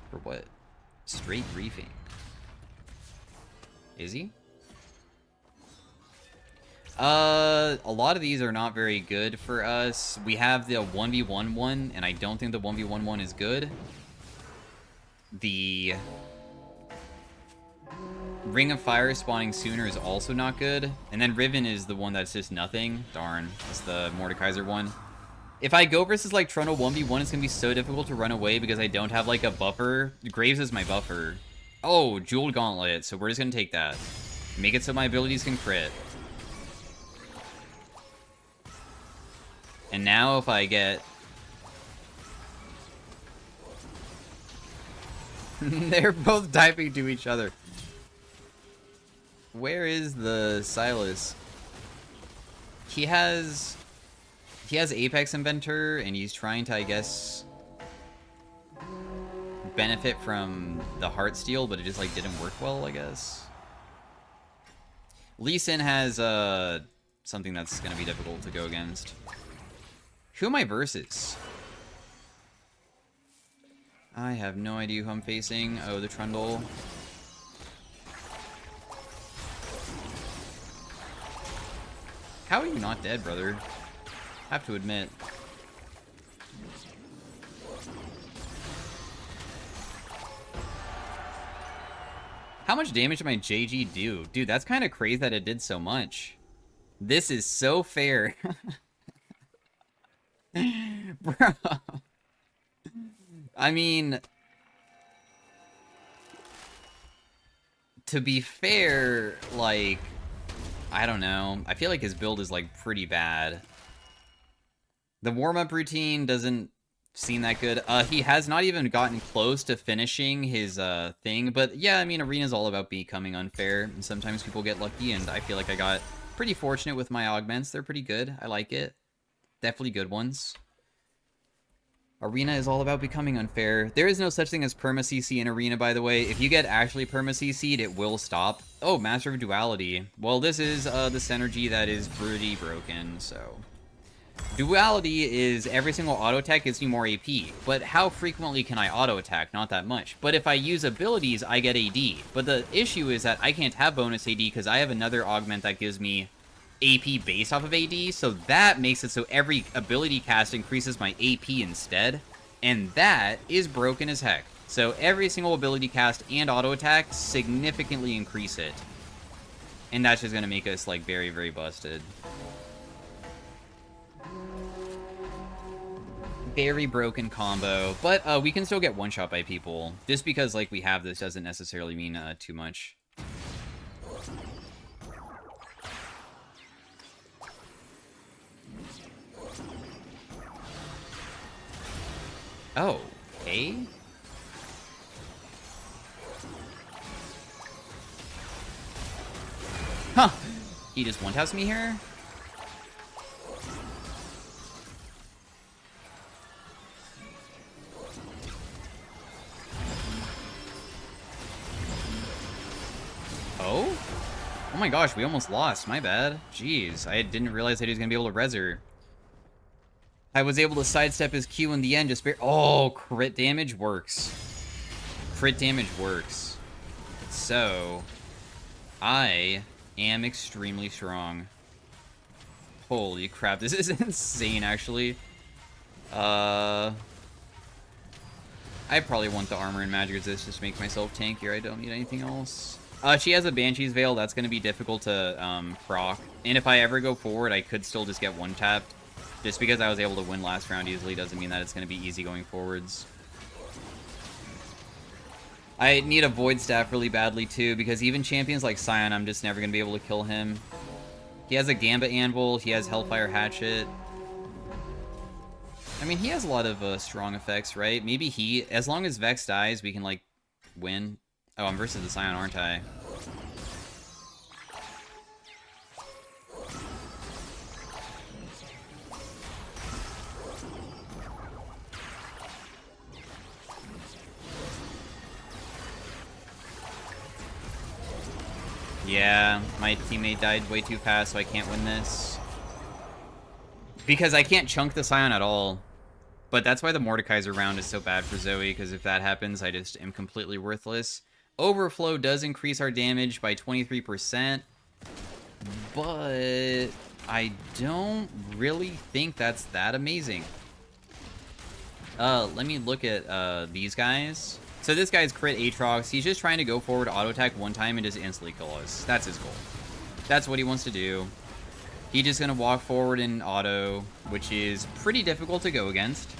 [SPEAKER 1] For what? Straight griefing. Is he? A lot of these are not very good for us. We have the 1v1 one, and I don't think the 1v1 one is good. The Ring of Fire spawning sooner is also not good. And then Riven is the one that's just nothing. Darn, it's the Mordekaiser one. If I go versus like Trundle 1v1, it's gonna be so difficult to run away because I don't have like a buffer. Graves is my buffer. Oh, Jeweled Gauntlet, so we're just gonna take that. Make it so my abilities can crit. And now if I get... They're both diving to each other. Where is the Silas? He has Apex Inventor, and he's trying to, I guess, benefit from the Heartsteel, but it just, like, didn't work well, I guess. Lee Sin has, something that's gonna be difficult to go against. Who am I versus? I have no idea who I'm facing. Oh, the Trundle. How are you not dead, brother? I have to admit. How much damage did my JG do? Dude, that's kind of crazy that it did so much. This is so fair. Bro. I mean, to be fair, like, I don't know. I feel like his build is, like, pretty bad. The warm-up routine doesn't seem that good. He has not even gotten close to finishing his thing, but yeah, I mean, Arena's all about becoming unfair, and sometimes people get lucky, and I feel like I got pretty fortunate with my augments. They're pretty good. I like it. Definitely good ones. Arena is all about becoming unfair. There is no such thing as perma-CC in Arena, by the way. If you get actually perma-CC'd, it will stop. Oh, Master of Duality. Well, this is the synergy that is pretty broken, so... Duality is every single auto attack gives you more AP, but how frequently can I auto attack? Not that much. But if I use abilities, I get AD. But the issue is that I can't have bonus AD because I have another augment that gives me AP based off of AD, so that makes it so every ability cast increases my AP instead, and that is broken as heck. So every single ability cast and auto attack significantly increase it. And that's just going to make us, like, very, very busted. Very broken combo, but we can still get one-shot by people. Just because, like, we have this doesn't necessarily mean too much. Oh, okay. Huh. He just one-taps me here? Oh? Oh my gosh, we almost lost. My bad. Jeez, I didn't realize that he was going to be able to res her. I was able to sidestep his Q in the end, just oh, crit damage works. Crit damage works. So, I am extremely strong. Holy crap, this is insane, actually. I probably want the armor and magic resist just to make myself tankier. I don't need anything else. She has a Banshee's Veil. That's going to be difficult to proc. And if I ever go forward, I could still just get one-tapped. Just because I was able to win last round easily doesn't mean that it's going to be easy going forwards. I need a Void Staff really badly, too, because even champions like Scion, I'm just never going to be able to kill him. He has a Gambit Anvil. He has Hellfire Hatchet. I mean, he has a lot of strong effects, right? Maybe he... As long as Vex dies, we can, like, win. Oh, I'm versus the Scion, aren't I? Yeah, my teammate died way too fast, so I can't win this. Because I can't chunk the Scion at all. But that's why the Mordekaiser round is so bad for Zoe, because if that happens, I just am completely worthless. Overflow does increase our damage by 23%, but I don't really think that's that amazing. Let me look at these guys. So this guy's crit Aatrox. He's just trying to go forward, auto attack one time, and just instantly kill us. That's his goal. That's what he wants to do. He's just gonna walk forward in auto, which is pretty difficult to go against.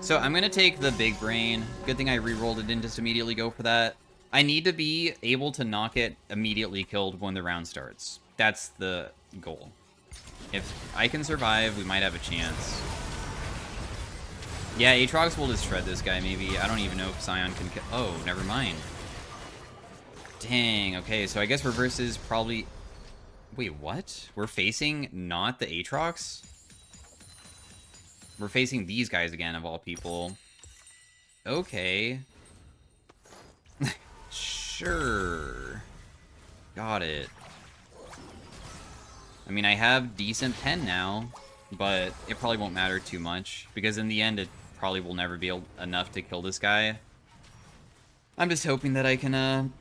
[SPEAKER 1] So I'm gonna take the big brain. Good thing I re-rolled it, didn't just immediately go for that. I need to be able to not get immediately killed when the round starts. That's the goal. If I can survive, we might have a chance. Yeah, Aatrox will just shred this guy, maybe. I don't even know if Scion can kill... Oh, never mind. Dang, okay, so I guess reverse is probably... Wait, what? We're facing not the Aatrox? We're facing these guys again, of all people. Okay. Sure. Got it. I mean, I have decent pen now, but it probably won't matter too much, because in the end, it probably will never be enough to kill this guy. I'm just hoping that I can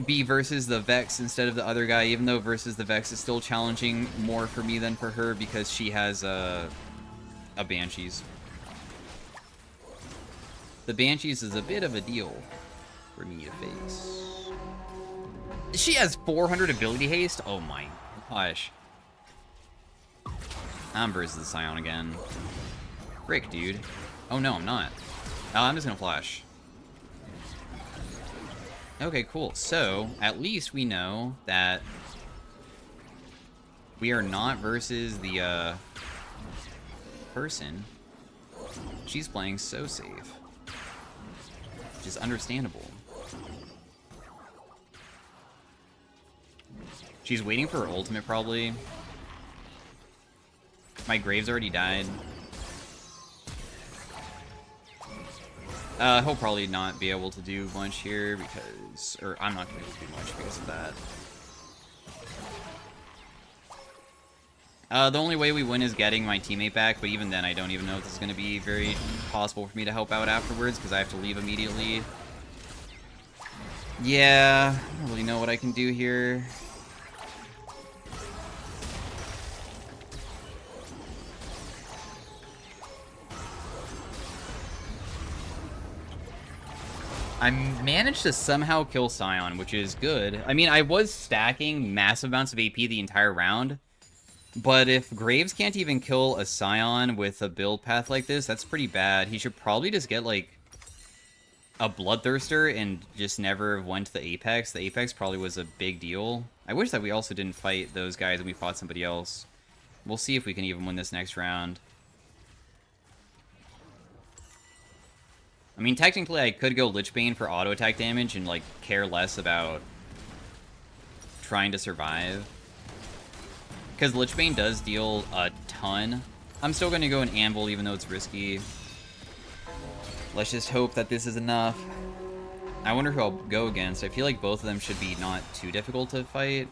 [SPEAKER 1] be versus the Vex instead of the other guy, even though versus the Vex is still challenging more for me than for her, because she has a Banshees. The Banshees is a bit of a deal for me to face. She has 400 ability haste? Oh my gosh. I'm versus the Scion again. Frick, dude. Oh no, I'm not. Oh, I'm just gonna flash. Okay, cool. So, at least we know that we are not versus the, person. She's playing so safe. Which is understandable. She's waiting for her ultimate, probably. My Graves already died. He'll probably not be able to do much here because... Or, I'm not going to be able to do much because of that. The only way we win is getting my teammate back, but even then I don't even know if this is going to be very possible for me to help out afterwards because I have to leave immediately. Yeah, I don't really know what I can do here. I managed to somehow kill Scion, which is good. I mean, I was stacking massive amounts of AP the entire round, But if Graves can't even kill a Scion with a build path like this, that's pretty bad. He should probably just get, like, a Bloodthirster and just never went to the Apex. The Apex probably was a big deal. I wish that we also didn't fight those guys and we fought somebody else. We'll see if we can even win this next round. I mean, technically, I could go Lichbane for auto attack damage and, like, care less about trying to survive. Because Lichbane does deal a ton. I'm still going to go an Anvil, even though it's risky. Let's just hope that this is enough. I wonder who I'll go against. I feel like both of them should be not too difficult to fight.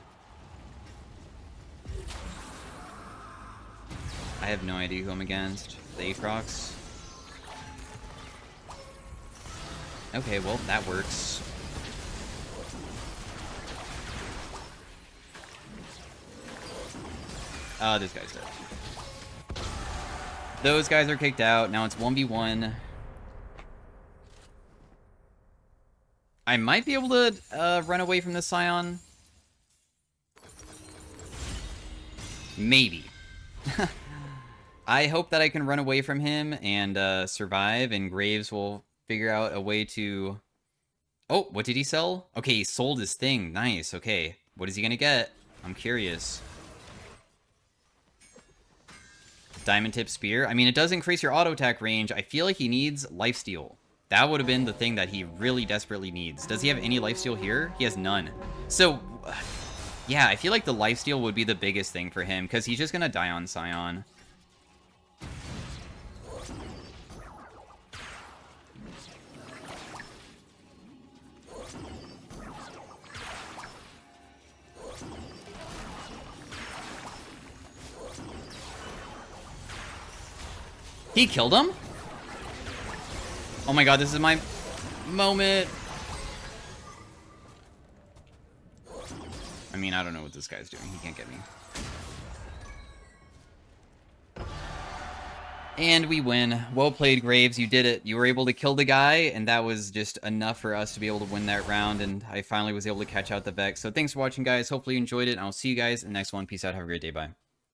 [SPEAKER 1] I have no idea who I'm against. The Aatrox. Okay, well, that works. This guy's dead. Those guys are kicked out. Now it's 1v1. I might be able to run away from the Scion. Maybe. I hope that I can run away from him and survive, and Graves will figure out a way to... Oh, what did he sell? Okay, he sold his thing. Nice, okay. What is he gonna get? I'm curious. Diamond Tip Spear. I mean, it does increase your auto attack range. I feel like he needs Lifesteal. That would have been the thing that he really desperately needs. Does he have any lifesteal here? He has none. So, yeah, I feel like the lifesteal would be the biggest thing for him, because he's just going to die on Scion. He killed him? Oh my god, this is my moment. I mean, I don't know what this guy's doing. He can't get me. And we win. Well played, Graves. You did it. You were able to kill the guy, and that was just enough for us to be able to win that round, and I finally was able to catch out the Vex. So thanks for watching, guys. Hopefully you enjoyed it, and I'll see you guys in the next one. Peace out. Have a great day. Bye.